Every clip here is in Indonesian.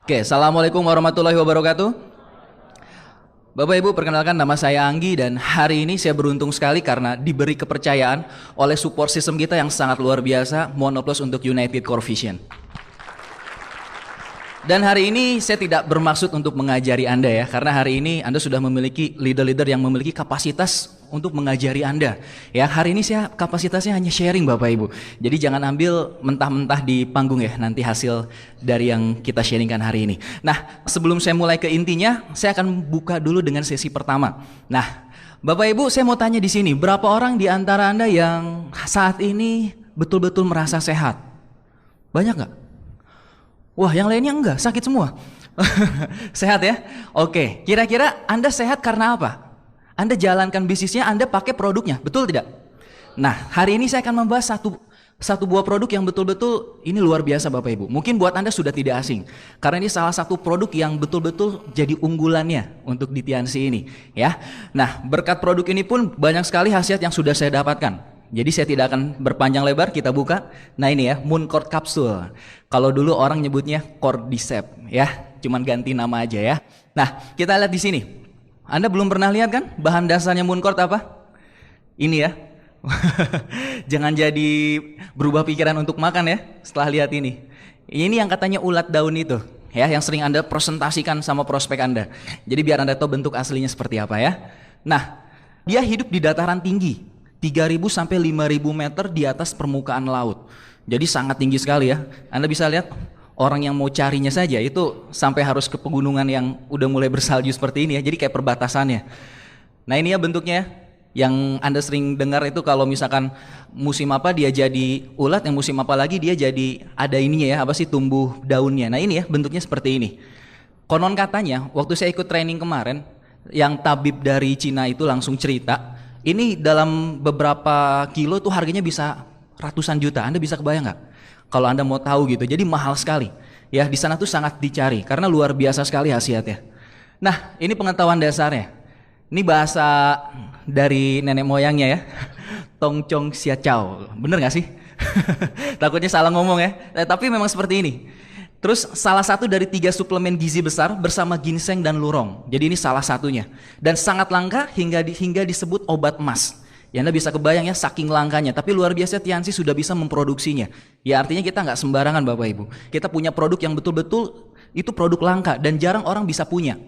Oke, Assalamualaikum warahmatullahi wabarakatuh. Bapak Ibu, perkenalkan nama saya Anggi dan hari ini saya beruntung sekali karena diberi kepercayaan oleh support system kita yang sangat luar biasa, Monoplus untuk United Core Vision. Dan hari ini saya tidak bermaksud untuk mengajari Anda ya, karena hari ini Anda sudah memiliki leader-leader yang memiliki kapasitas untuk mengajari Anda. Ya, hari ini saya kapasitasnya hanya sharing Bapak Ibu. Jadi jangan ambil mentah-mentah di panggung ya, nanti hasil dari yang kita sharingkan hari ini. Nah, sebelum saya mulai ke intinya, saya akan buka dulu dengan sesi pertama. Nah, Bapak Ibu, saya mau tanya di sini, berapa orang di antara Anda yang saat ini betul-betul merasa sehat? Banyak nggak? Wah, yang lainnya enggak, sakit semua. Sehat ya? Oke, kira-kira Anda sehat karena apa? Anda jalankan bisnisnya, Anda pakai produknya, betul tidak? Nah, hari ini saya akan membahas satu buah produk yang betul-betul ini luar biasa Bapak Ibu. Mungkin buat Anda sudah tidak asing, karena ini salah satu produk yang betul-betul jadi unggulannya untuk di Tiansi ini. Ya, nah berkat produk ini pun banyak sekali khasiat yang sudah saya dapatkan. Jadi saya tidak akan berpanjang lebar, kita buka. Nah ini ya, Mooncord Capsule. Kalau dulu orang nyebutnya Cordyceps ya, cuman ganti nama aja ya. Nah, kita lihat di sini. Anda belum pernah lihat kan bahan dasarnya Mooncord apa? Ini ya. Jangan jadi berubah pikiran untuk makan ya setelah lihat ini. Ini yang katanya ulat daun itu ya, yang sering Anda presentasikan sama prospek Anda. Jadi biar Anda tahu bentuk aslinya seperti apa ya. Nah, dia hidup di dataran tinggi. 3.000 sampai 5.000 meter di atas permukaan laut. Jadi sangat tinggi sekali ya. Anda bisa lihat orang yang mau carinya saja itu sampai harus ke pegunungan yang udah mulai bersalju seperti ini ya. Jadi kayak perbatasannya. Nah ini ya bentuknya. Yang Anda sering dengar itu kalau misalkan musim apa dia jadi ulat, yang musim apa lagi dia jadi ada ininya ya, apa sih, tumbuh daunnya. Nah ini ya bentuknya seperti ini. Konon katanya waktu saya ikut training kemarin, yang tabib dari Cina itu langsung cerita, ini dalam beberapa kilo tuh harganya bisa ratusan juta. Anda bisa kebayang nggak? Kalau Anda mau tahu gitu. Jadi mahal sekali. Ya di sana tuh sangat dicari karena luar biasa sekali khasiatnya. Nah ini pengetahuan dasarnya. Ini bahasa dari nenek moyangnya ya. Tong Chong Sia Chow. Bener nggak sih? Takutnya salah ngomong ya. Tapi memang seperti ini. Terus salah satu dari 3 suplemen gizi besar bersama ginseng dan lurong. Jadi ini salah satunya. Dan sangat langka hingga disebut obat emas. Ya Anda bisa kebayang ya saking langkanya. Tapi luar biasa Tiansi sudah bisa memproduksinya. Ya artinya kita nggak sembarangan Bapak Ibu. Kita punya produk yang betul-betul itu produk langka dan jarang orang bisa punya.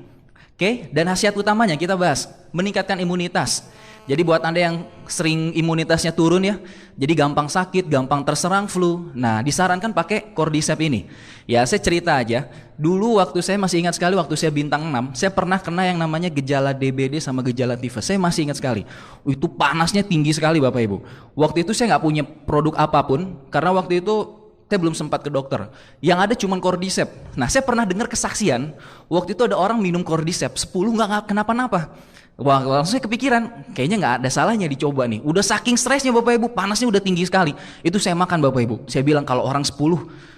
Oke, dan khasiat utamanya kita bahas, meningkatkan imunitas. Jadi buat Anda yang sering imunitasnya turun ya, jadi gampang sakit, gampang terserang flu. Nah, disarankan pakai Cordyceps ini. Ya, saya cerita aja. Dulu waktu saya masih ingat sekali waktu saya bintang 6, saya pernah kena yang namanya gejala DBD sama gejala tifus. Saya masih ingat sekali. Itu panasnya tinggi sekali Bapak Ibu. Waktu itu saya nggak punya produk apapun karena waktu itu saya belum sempat ke dokter. Yang ada cuma Cordyceps. Nah, saya pernah dengar kesaksian waktu itu ada orang minum Cordyceps 10 nggak kenapa-napa. Wah, langsung saya kepikiran, kayaknya nggak ada salahnya dicoba nih. Udah saking stresnya Bapak Ibu, panasnya udah tinggi sekali. Itu saya makan Bapak Ibu. Saya bilang kalau orang 10,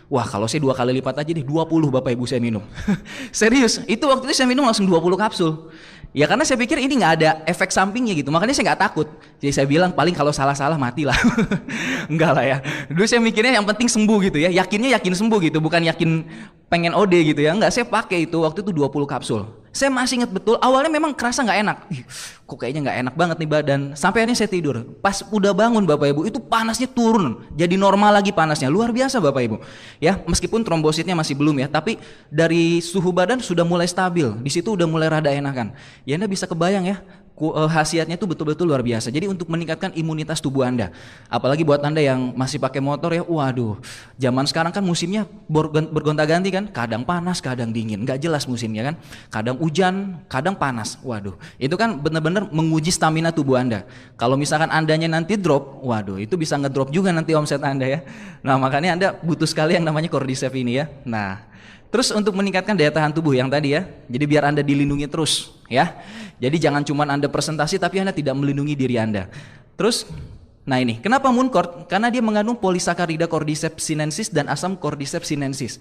wah kalau saya 2 kali lipat aja deh, 20 Bapak Ibu saya minum. Serius, itu waktu itu saya minum langsung 20 kapsul. Ya karena saya pikir ini nggak ada efek sampingnya gitu, makanya saya nggak takut. Jadi saya bilang paling kalau salah-salah matilah. Enggak lah ya. Dulu saya mikirnya yang penting sembuh gitu ya, yakinnya yakin sembuh gitu, bukan yakin pengen OD gitu ya. Enggak, saya pakai itu waktu itu 20 kapsul. Saya masih ingat betul, awalnya memang kerasa nggak enak. Ih, kok kayaknya nggak enak banget nih badan. Sampai akhirnya saya tidur. Pas udah bangun Bapak Ibu, itu panasnya turun. Jadi normal lagi panasnya. Luar biasa Bapak Ibu. Ya, meskipun trombositnya masih belum ya, tapi dari suhu badan sudah mulai stabil. Di situ udah mulai rada enakan. Ya Anda bisa kebayang ya, khasiatnya itu betul-betul luar biasa. Jadi untuk meningkatkan imunitas tubuh Anda. Apalagi buat Anda yang masih pakai motor ya, waduh. Zaman sekarang kan musimnya bergonta-ganti kan, kadang panas, kadang dingin. Nggak jelas musimnya kan. Kadang hujan, kadang panas. Waduh, itu kan benar-benar menguji stamina tubuh Anda. Kalau misalkan Andanya nanti drop, waduh, itu bisa ngedrop juga nanti omset Anda ya. Nah, makanya Anda butuh sekali yang namanya Cordyceps ini ya. Nah, terus untuk meningkatkan daya tahan tubuh yang tadi ya, jadi biar Anda dilindungi terus ya. Jadi jangan cuma Anda presentasi tapi Anda tidak melindungi diri Anda. Terus, nah ini, kenapa Mooncord? Karena dia mengandung polisakarida Cordyceps sinensis dan asam Cordyceps sinensis.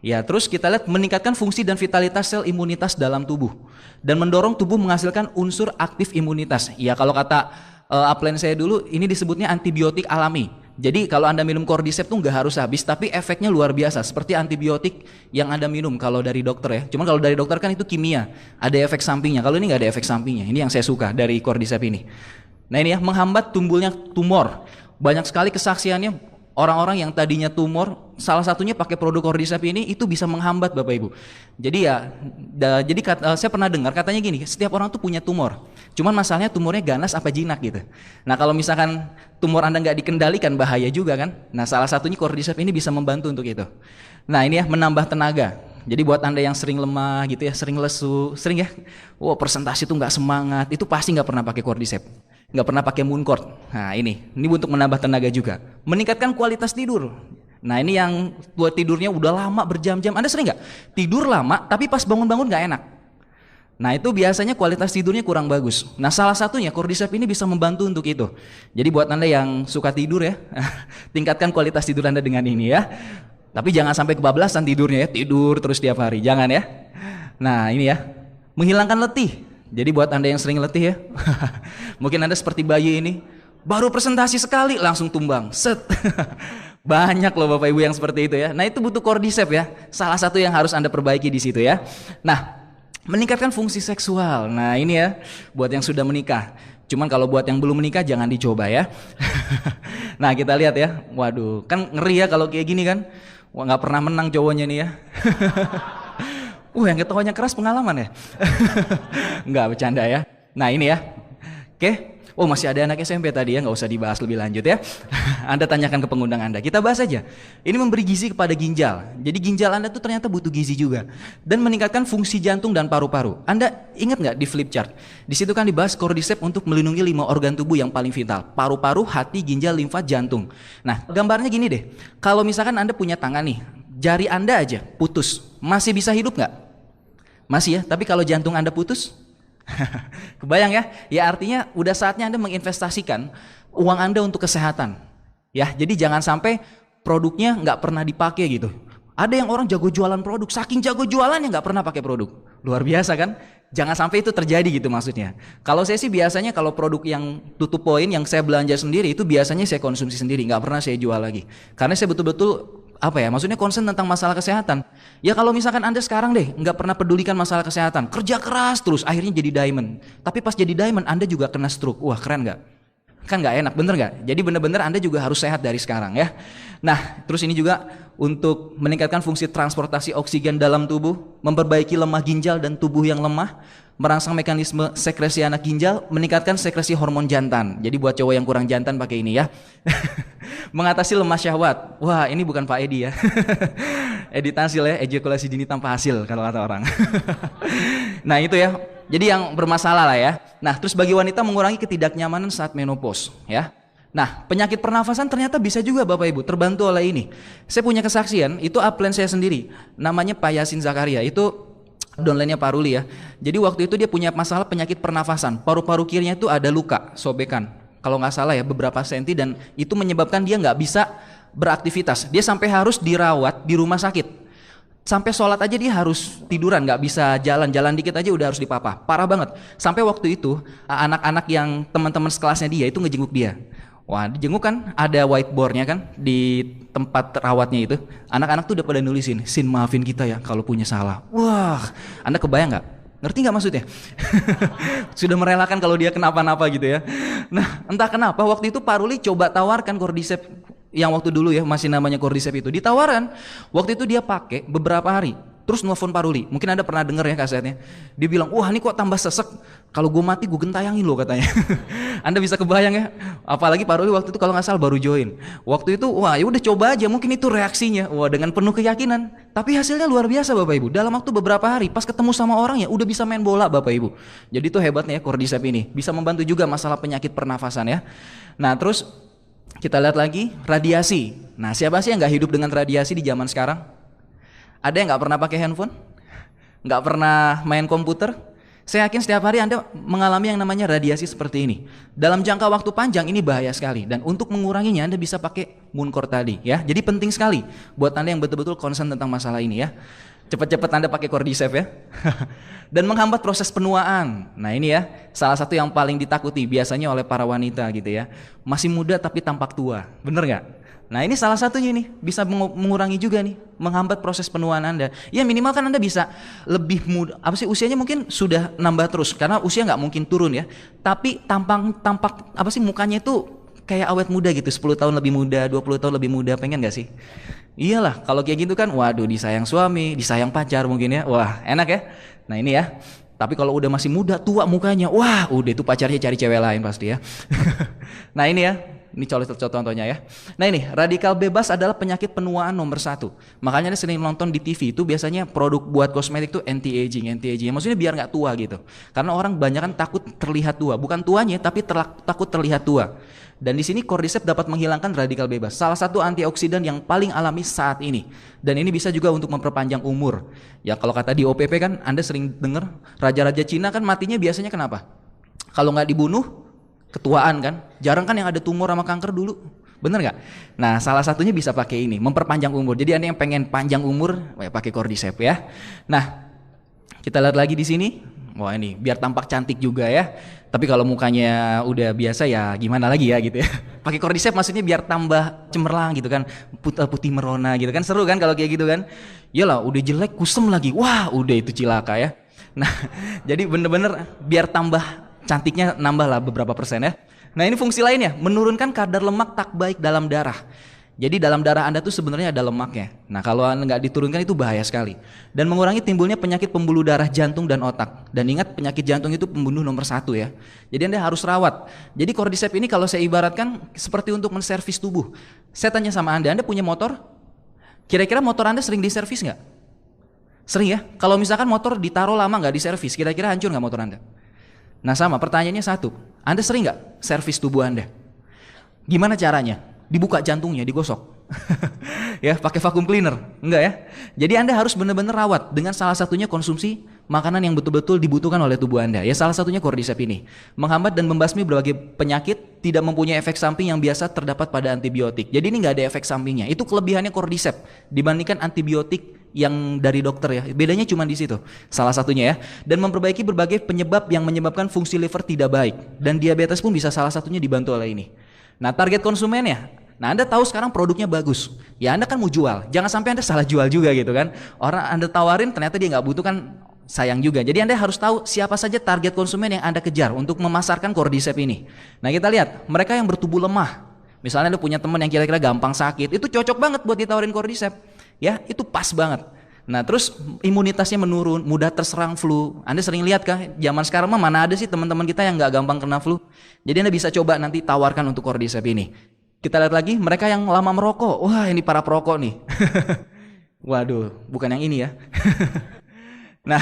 Ya, terus kita lihat meningkatkan fungsi dan vitalitas sel imunitas dalam tubuh dan mendorong tubuh menghasilkan unsur aktif imunitas. Ya, kalau kata upline saya dulu, ini disebutnya antibiotik alami. Jadi kalau Anda minum Cordyceps tuh nggak harus habis, tapi efeknya luar biasa, seperti antibiotik yang Anda minum kalau dari dokter ya. Cuman kalau dari dokter kan itu kimia, ada efek sampingnya. Kalau ini nggak ada efek sampingnya. Ini yang saya suka dari Cordyceps ini. Nah ini ya, menghambat tumbuhnya tumor. Banyak sekali kesaksiannya orang-orang yang tadinya tumor, salah satunya pakai produk Cordyceps ini, itu bisa menghambat Bapak Ibu. Jadi ya, saya pernah dengar katanya gini, setiap orang tuh punya tumor. Cuman masalahnya tumornya ganas apa jinak gitu. Nah kalau misalkan tumor Anda nggak dikendalikan, bahaya juga kan. Nah salah satunya Cordyceps ini bisa membantu untuk itu. Nah ini ya, menambah tenaga. Jadi buat Anda yang sering lemah gitu ya, sering lesu, sering ya, presentasi tuh nggak semangat, itu pasti nggak pernah pakai Cordyceps, nggak pernah pakai Mooncort. Nah ini untuk menambah tenaga juga, meningkatkan kualitas tidur. Nah ini yang buat tidurnya udah lama berjam-jam. Anda sering nggak tidur lama tapi pas bangun-bangun nggak enak? Nah itu biasanya kualitas tidurnya kurang bagus. Nah salah satunya Cordyceps ini bisa membantu untuk itu. Jadi buat Anda yang suka tidur ya, tingkatkan kualitas tidur Anda dengan ini ya. Tapi jangan sampai kebablasan tidurnya ya, tidur terus tiap hari, jangan ya. Nah ini ya, menghilangkan letih. Jadi buat Anda yang sering letih ya, mungkin Anda seperti bayi ini, baru presentasi sekali langsung tumbang, set. Banyak loh Bapak Ibu yang seperti itu ya. Nah itu butuh Cordyceps ya, salah satu yang harus Anda perbaiki di situ ya. Nah, meningkatkan fungsi seksual. Nah ini ya, buat yang sudah menikah. Cuman kalau buat yang belum menikah jangan dicoba ya. Nah kita lihat ya, waduh, kan ngeri ya kalau kayak gini kan. Wah nggak pernah menang cowoknya nih ya. Yang ketawanya keras pengalaman ya. Nggak bercanda ya. Nah ini ya, oke. Masih ada anak SMP tadi ya, nggak usah dibahas lebih lanjut ya. Anda tanyakan ke pengundang Anda. Kita bahas aja. Ini memberi gizi kepada ginjal. Jadi ginjal Anda tuh ternyata butuh gizi juga. Dan meningkatkan fungsi jantung dan paru-paru. Anda ingat nggak di flip chart? Di situ kan dibahas Cordyceps untuk melindungi 5 organ tubuh yang paling vital. Paru-paru, hati, ginjal, limfa, jantung. Nah gambarnya gini deh. Kalau misalkan Anda punya tangan nih, jari Anda aja putus, masih bisa hidup nggak? Masih ya, tapi kalau jantung Anda putus, kebayang ya? Ya artinya udah saatnya Anda menginvestasikan uang Anda untuk kesehatan. Ya, jadi jangan sampai produknya nggak pernah dipakai gitu. Ada yang orang jago jualan produk, saking jago jualannya nggak pernah pakai produk. Luar biasa kan? Jangan sampai itu terjadi gitu maksudnya. Kalau saya sih biasanya kalau produk yang tutup poin yang saya belanja sendiri itu biasanya saya konsumsi sendiri, nggak pernah saya jual lagi. Karena saya betul-betul maksudnya concern tentang masalah kesehatan. Ya kalau misalkan Anda sekarang deh nggak pernah pedulikan masalah kesehatan, kerja keras terus akhirnya jadi diamond. Tapi pas jadi diamond Anda juga kena stroke. Wah keren nggak? Kan nggak enak, bener nggak? Jadi bener-bener Anda juga harus sehat dari sekarang ya. Nah terus ini juga untuk meningkatkan fungsi transportasi oksigen dalam tubuh, memperbaiki lemah ginjal dan tubuh yang lemah, merangsang mekanisme sekresi anak ginjal, meningkatkan sekresi hormon jantan. Jadi buat cowok yang kurang jantan pakai ini ya. Mengatasi lemah syahwat. Wah ini bukan Pak Edi ya. Editasi ya, ejakulasi dini tanpa hasil kalau kata orang. Nah itu ya, jadi yang bermasalah lah ya. Nah terus bagi wanita mengurangi ketidaknyamanan saat menopause ya. Nah penyakit pernafasan ternyata bisa juga Bapak Ibu terbantu oleh ini. Saya punya kesaksian, itu upline saya sendiri, namanya Pak Yasin Zakaria, itu downline-nya Pak Ruli ya. Jadi waktu itu dia punya masalah penyakit pernafasan, paru-paru kirinya itu ada luka, sobekan, kalau nggak salah ya beberapa senti, dan itu menyebabkan dia nggak bisa beraktivitas. Dia sampai harus dirawat di rumah sakit. Sampai sholat aja dia harus tiduran, nggak bisa jalan dikit aja udah harus dipapah. Parah banget. Sampai waktu itu anak-anak yang teman-teman sekelasnya dia itu ngejenguk dia. Wah, dijenguk kan ada whiteboardnya kan di tempat rawatnya itu. Anak-anak tuh udah pada nulisin, "Sin maafin kita ya kalau punya salah." Wah, Anda kebayang nggak? Ngerti nggak maksudnya? Sudah merelakan kalau dia kenapa-napa gitu ya. Nah, entah kenapa waktu itu Pak Ruli coba tawarkan Cordyceps yang waktu dulu ya masih namanya Cordyceps itu. Ditawaran. Waktu itu dia pakai beberapa hari. Terus nelfon Pak Ruli. Mungkin Anda pernah dengar ya kasetnya. Dia bilang, "Wah, ini kok tambah sesek. Kalau gue mati gue gentayangin loh," katanya. Anda bisa kebayang ya. Apalagi Pak Ruli waktu itu kalau nggak salah baru join. Waktu itu, wah ya udah coba aja, mungkin itu reaksinya. Wah, dengan penuh keyakinan. Tapi hasilnya luar biasa Bapak Ibu. Dalam waktu beberapa hari pas ketemu sama orang ya udah bisa main bola Bapak Ibu. Jadi itu hebatnya ya Cordyceps ini. Bisa membantu juga masalah penyakit pernafasan ya. Nah, terus kita lihat lagi radiasi. Nah, siapa sih yang nggak hidup dengan radiasi di zaman sekarang? Ada yang nggak pernah pakai handphone? Nggak pernah main komputer? Saya yakin setiap hari Anda mengalami yang namanya radiasi seperti ini. Dalam jangka waktu panjang ini bahaya sekali. Dan untuk menguranginya Anda bisa pakai Mooncort tadi ya. Jadi penting sekali buat Anda yang betul-betul concern tentang masalah ini ya. Cepet-cepet Anda pakai Cordyceps ya. Dan menghambat proses penuaan. Nah ini ya, salah satu yang paling ditakuti biasanya oleh para wanita gitu ya. Masih muda tapi tampak tua, bener nggak? Nah ini salah satunya nih, bisa mengurangi juga nih, menghambat proses penuaan Anda. Ya minimal kan Anda bisa lebih muda, apa sih usianya mungkin sudah nambah terus, karena usia nggak mungkin turun ya. Tapi tampak apa sih mukanya itu kayak awet muda gitu, 10 tahun lebih muda, 20 tahun lebih muda, pengen nggak sih? Iyalah, kalau kayak gitu kan, waduh disayang suami, disayang pacar mungkin ya, wah enak ya. Nah ini ya, tapi kalau udah masih muda, tua mukanya, wah udah itu pacarnya cari cewek lain pasti ya. Nah ini ya, ini contohnya ya. Nah ini, radikal bebas adalah penyakit penuaan nomor 1. Makanya Anda sering nonton di TV itu biasanya produk buat kosmetik itu anti-aging. Maksudnya biar nggak tua gitu. Karena orang banyak kan takut terlihat tua, bukan tuanya tapi takut terlihat tua. Dan di sini Cordyceps dapat menghilangkan radikal bebas, salah satu antioksidan yang paling alami saat ini. Dan ini bisa juga untuk memperpanjang umur. Ya kalau kata di OPP kan, Anda sering dengar raja-raja Cina kan matinya biasanya kenapa? Kalau nggak dibunuh, ketuaan kan. Jarang kan yang ada tumor sama kanker dulu. Bener nggak? Nah salah satunya bisa pakai ini, memperpanjang umur. Jadi Anda yang pengen panjang umur, pakai Cordyceps ya. Nah kita lihat lagi di sini. Wah ini biar tampak cantik juga ya. Tapi kalau mukanya udah biasa ya gimana lagi ya gitu ya. Pakai Cordyceps maksudnya biar tambah cemerlang gitu kan, putih merona gitu kan, seru kan kalau kayak gitu kan. Yalah udah jelek kusem lagi, wah udah itu cilaka ya. Nah jadi bener-bener biar tambah cantiknya nambah lah beberapa persen ya. Nah ini fungsi lainnya, menurunkan kadar lemak tak baik dalam darah. Jadi dalam darah Anda tuh sebenarnya ada lemaknya. Nah kalau Anda nggak diturunkan itu bahaya sekali. Dan mengurangi timbulnya penyakit pembuluh darah jantung dan otak. Dan ingat penyakit jantung itu pembunuh nomor 1 ya. Jadi Anda harus rawat. Jadi Cordyceps ini kalau saya ibaratkan seperti untuk menservis tubuh. Saya tanya sama Anda punya motor? Kira-kira motor Anda sering diservis nggak? Sering ya? Kalau misalkan motor ditaruh lama nggak diservis, kira-kira hancur nggak motor Anda? Nah sama, pertanyaannya satu. Anda sering nggak servis tubuh Anda? Gimana caranya? Dibuka jantungnya, digosok. Ya, pakai vacuum cleaner. Enggak ya. Jadi Anda harus benar-benar rawat dengan salah satunya konsumsi makanan yang betul-betul dibutuhkan oleh tubuh Anda. Ya, salah satunya Cordyceps ini. Menghambat dan membasmi berbagai penyakit, tidak mempunyai efek samping yang biasa terdapat pada antibiotik. Jadi ini enggak ada efek sampingnya. Itu kelebihannya Cordyceps dibandingkan antibiotik yang dari dokter ya. Bedanya cuma di situ. Salah satunya ya. Dan memperbaiki berbagai penyebab yang menyebabkan fungsi liver tidak baik. Dan diabetes pun bisa salah satunya dibantu oleh ini. Nah target konsumennya, nah Anda tahu sekarang produknya bagus, ya Anda kan mau jual, jangan sampai Anda salah jual juga gitu kan. Orang Anda tawarin ternyata dia nggak butuh kan, sayang juga. Jadi Anda harus tahu siapa saja target konsumen yang Anda kejar untuk memasarkan Cordyceps ini. Nah kita lihat, mereka yang bertubuh lemah, misalnya Anda punya teman yang kira-kira gampang sakit, itu cocok banget buat ditawarin Cordyceps, ya itu pas banget. Nah terus imunitasnya menurun, mudah terserang flu. Anda sering lihat kah, zaman sekarang mah mana ada sih teman-teman kita yang nggak gampang kena flu. Jadi Anda bisa coba nanti tawarkan untuk Cordyceps ini. Kita lihat lagi, mereka yang lama merokok. Wah ini para perokok nih. Waduh, bukan yang ini ya. Nah,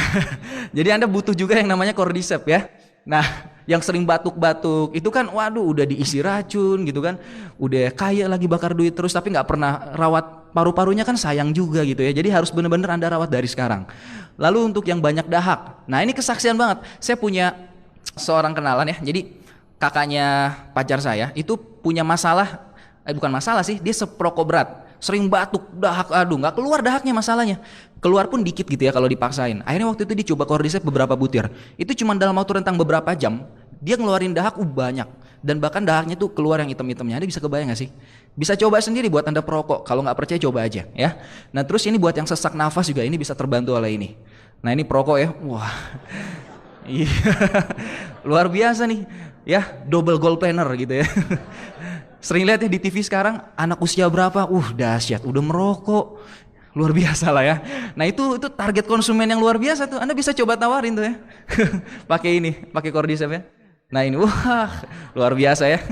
jadi Anda butuh juga yang namanya Cordyceps ya. Nah, yang sering batuk-batuk itu kan waduh udah diisi racun gitu kan. Udah kaya lagi bakar duit terus tapi nggak pernah rawat paru-parunya kan sayang juga gitu ya. Jadi harus benar-benar Anda rawat dari sekarang. Lalu untuk yang banyak dahak. Nah, ini kesaksian banget. Saya punya seorang kenalan ya. Jadi kakaknya pacar saya itu punya masalah, bukan masalah sih, dia seperokok berat, sering batuk, dahak, aduh nggak keluar dahaknya masalahnya, keluar pun dikit gitu ya kalau dipaksain. Akhirnya waktu itu dicoba Cordyceps beberapa butir, itu cuma dalam waktu rentang beberapa jam dia ngeluarin dahak banyak, dan bahkan dahaknya tuh keluar yang hitam-hitamnya. Anda bisa kebayang nggak sih? Bisa coba sendiri buat Anda perokok, kalau nggak percaya coba aja ya. Nah terus ini buat yang sesak nafas juga ini bisa terbantu oleh ini. Nah ini perokok ya, wah, iya luar biasa nih. Ya, double gold planner gitu ya. Sering lihat ya di TV sekarang anak usia berapa? Dahsyat, udah merokok. Luar biasa lah ya. Nah, itu target konsumen yang luar biasa tuh. Anda bisa coba tawarin tuh ya. Pakai ini, pakai Cordyceps ya. Nah, ini wah, luar biasa ya.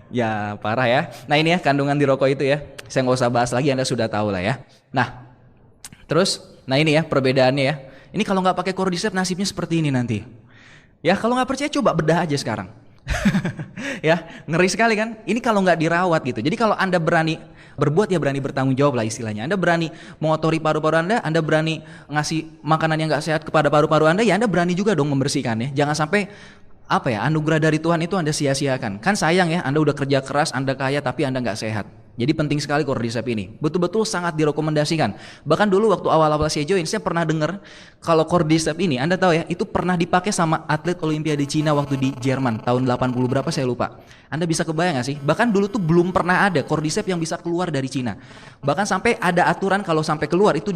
Ya, parah ya. Nah, ini ya kandungan di rokok itu ya. Saya nggak usah bahas lagi, Anda sudah tahu lah ya. Nah, terus nah ini ya perbedaannya ya. Ini kalau nggak pakai Cordyceps nasibnya seperti ini nanti. Ya kalau nggak percaya coba bedah aja sekarang. Ya ngeri sekali kan. Ini kalau nggak dirawat gitu. Jadi kalau Anda berani berbuat ya berani bertanggung jawab lah istilahnya. Anda berani mengotori paru-paru Anda berani ngasih makanan yang nggak sehat kepada paru-paru Anda, ya Anda berani juga dong membersihkan ya. Jangan sampai anugerah dari Tuhan itu Anda sia-siakan. Kan sayang ya, Anda udah kerja keras, Anda kaya tapi Anda nggak sehat. Jadi penting sekali Cordyceps ini. Betul-betul sangat direkomendasikan. Bahkan dulu waktu awal-awal saya join, saya pernah dengar kalau Cordyceps ini, Anda tahu ya, itu pernah dipakai sama atlet Olimpiade Cina waktu di Jerman tahun 80 berapa saya lupa. Anda bisa kebayang gak sih? Bahkan dulu tuh belum pernah ada Cordyceps yang bisa keluar dari Cina. Bahkan sampai ada aturan kalau sampai keluar itu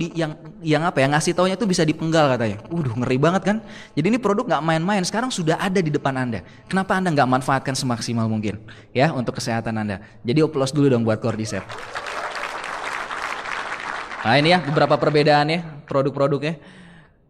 yang apa ya, ngasih taunya tuh bisa dipenggal katanya. Ngeri banget kan? Jadi ini produk nggak main-main. Sekarang sudah ada di depan Anda. Kenapa Anda nggak manfaatkan semaksimal mungkin ya untuk kesehatan Anda? Jadi oplos dulu dong buat Cordyceps. Nah ini ya beberapa perbedaannya produk-produknya.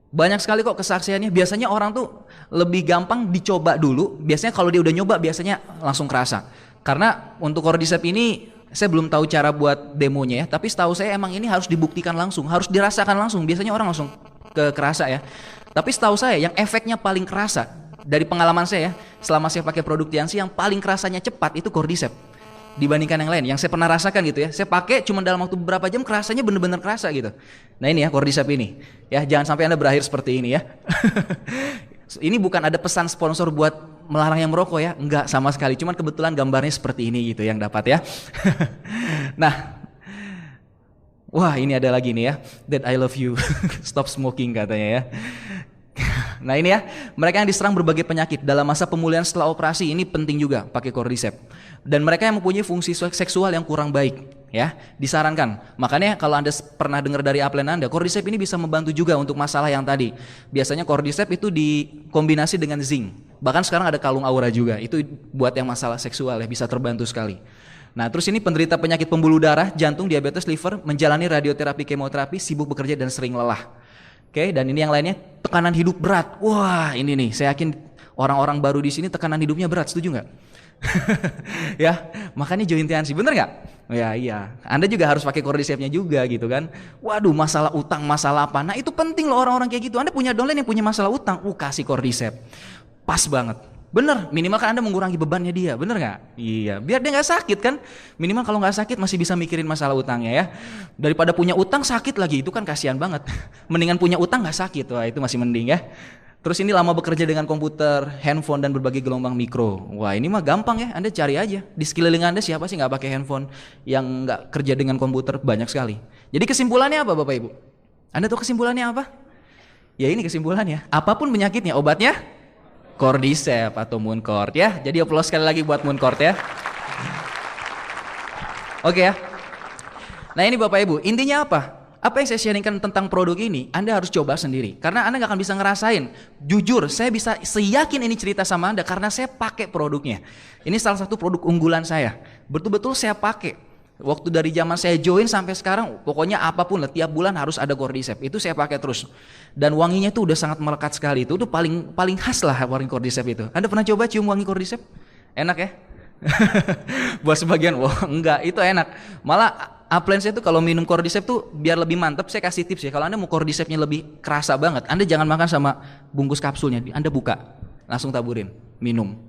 Banyak sekali kok kesaksiannya. Biasanya orang tuh lebih gampang dicoba dulu. Biasanya kalau dia udah nyoba biasanya langsung kerasa. Karena untuk Cordyceps ini saya belum tahu cara buat demonya ya. Tapi setahu saya emang ini harus dibuktikan langsung, harus dirasakan langsung. Biasanya orang langsung kerasa ya. Tapi setahu saya yang efeknya paling kerasa dari pengalaman saya ya, selama saya pakai produk Tianxi yang paling kerasanya cepat itu Cordyceps dibandingkan yang lain yang saya pernah rasakan gitu ya. Saya pakai cuma dalam waktu beberapa jam kerasanya bener-bener kerasa gitu. Nah ini ya Cordyceps ini ya, jangan sampai Anda berakhir seperti ini ya. Ini bukan ada pesan sponsor buat melarang yang merokok ya, enggak sama sekali, cuman kebetulan gambarnya seperti ini gitu yang dapat ya. Nah wah ini ada lagi nih ya, That I Love You Stop Smoking katanya ya. Nah ini ya, mereka yang diserang berbagai penyakit dalam masa pemulihan setelah operasi ini penting juga pakai Cordyceps. Dan mereka yang mempunyai fungsi seksual yang kurang baik ya, disarankan. Makanya kalau Anda pernah dengar dari upline Anda, Cordyceps ini bisa membantu juga untuk masalah yang tadi. Biasanya Cordyceps itu dikombinasi dengan zinc. Bahkan sekarang ada kalung aura juga, itu buat yang masalah seksual ya, bisa terbantu sekali. Nah terus ini penderita penyakit pembuluh darah, jantung, diabetes, liver, menjalani radioterapi, kemoterapi, sibuk bekerja dan sering lelah. Oke, dan ini yang lainnya tekanan hidup berat. Wah, ini nih, saya yakin orang-orang baru di sini tekanan hidupnya berat, setuju nggak? Ya, makanya join Tianxi, bener nggak? Ya iya, Anda juga harus pakai Cordyceps-nya juga gitu kan. Waduh, masalah utang, masalah apa? Nah itu penting loh orang-orang kayak gitu. Anda punya downline yang punya masalah utang, kasih Cordyceps, pas banget. Bener, minimal kan Anda mengurangi bebannya dia, bener nggak? Iya, biar dia nggak sakit kan. Minimal kalau nggak sakit masih bisa mikirin masalah utangnya ya. Daripada punya utang sakit lagi, itu kan kasihan banget. Mendingan punya utang nggak sakit, wah itu masih mending ya. Terus ini lama bekerja dengan komputer, handphone dan berbagai gelombang mikro. Wah ini mah gampang ya, Anda cari aja. Di sekeliling Anda siapa sih nggak pakai handphone, yang nggak kerja dengan komputer, banyak sekali. Jadi kesimpulannya apa Bapak Ibu? Anda tahu kesimpulannya apa? Ya ini kesimpulannya, apapun penyakitnya obatnya Cordyceps atau Mooncord ya. Jadi aplaus sekali lagi buat Mooncord ya. Oke ya. Nah ini Bapak Ibu, intinya apa? Apa yang saya sharingkan tentang produk ini, Anda harus coba sendiri. Karena Anda gak akan bisa ngerasain. Jujur, saya bisa seyakin ini cerita sama Anda karena saya pakai produknya. Ini salah satu produk unggulan saya. Betul-betul saya pakai. Waktu dari zaman saya join sampai sekarang, pokoknya apapun lah, tiap bulan harus ada Cordyceps. Itu saya pakai terus. Dan wanginya itu udah sangat melekat sekali. Itu udah paling khas lah wangi Cordyceps itu. Anda pernah coba cium wangi Cordyceps? Enak ya? Buat sebagian, wah enggak, itu enak. Malah upline saya tuh kalau minum Cordyceps tuh biar lebih mantap, saya kasih tips ya. Kalau Anda mau Cordycepsnya lebih kerasa banget, Anda jangan makan sama bungkus kapsulnya. Anda buka, langsung taburin, minum.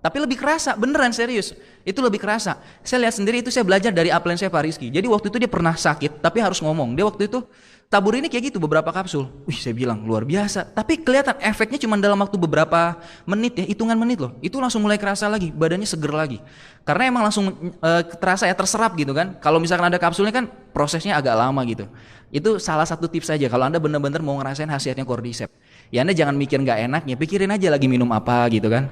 Tapi lebih kerasa, beneran serius. Itu lebih kerasa. Saya lihat sendiri, itu saya belajar dari upline saya Pak Rizky. Jadi waktu itu dia pernah sakit, tapi harus ngomong. Dia waktu itu tabur ini kayak gitu beberapa kapsul. Wih, saya bilang luar biasa. Tapi kelihatan efeknya cuma dalam waktu beberapa menit ya, hitungan menit loh. Itu langsung mulai kerasa lagi, badannya seger lagi. Karena emang langsung terasa ya, terserap gitu kan. Kalau misalkan ada kapsulnya kan prosesnya agak lama gitu. Itu salah satu tips saja kalau Anda benar-benar mau ngerasain khasiatnya Cordyceps. Ya Anda jangan mikir nggak enaknya, pikirin aja lagi minum apa gitu kan.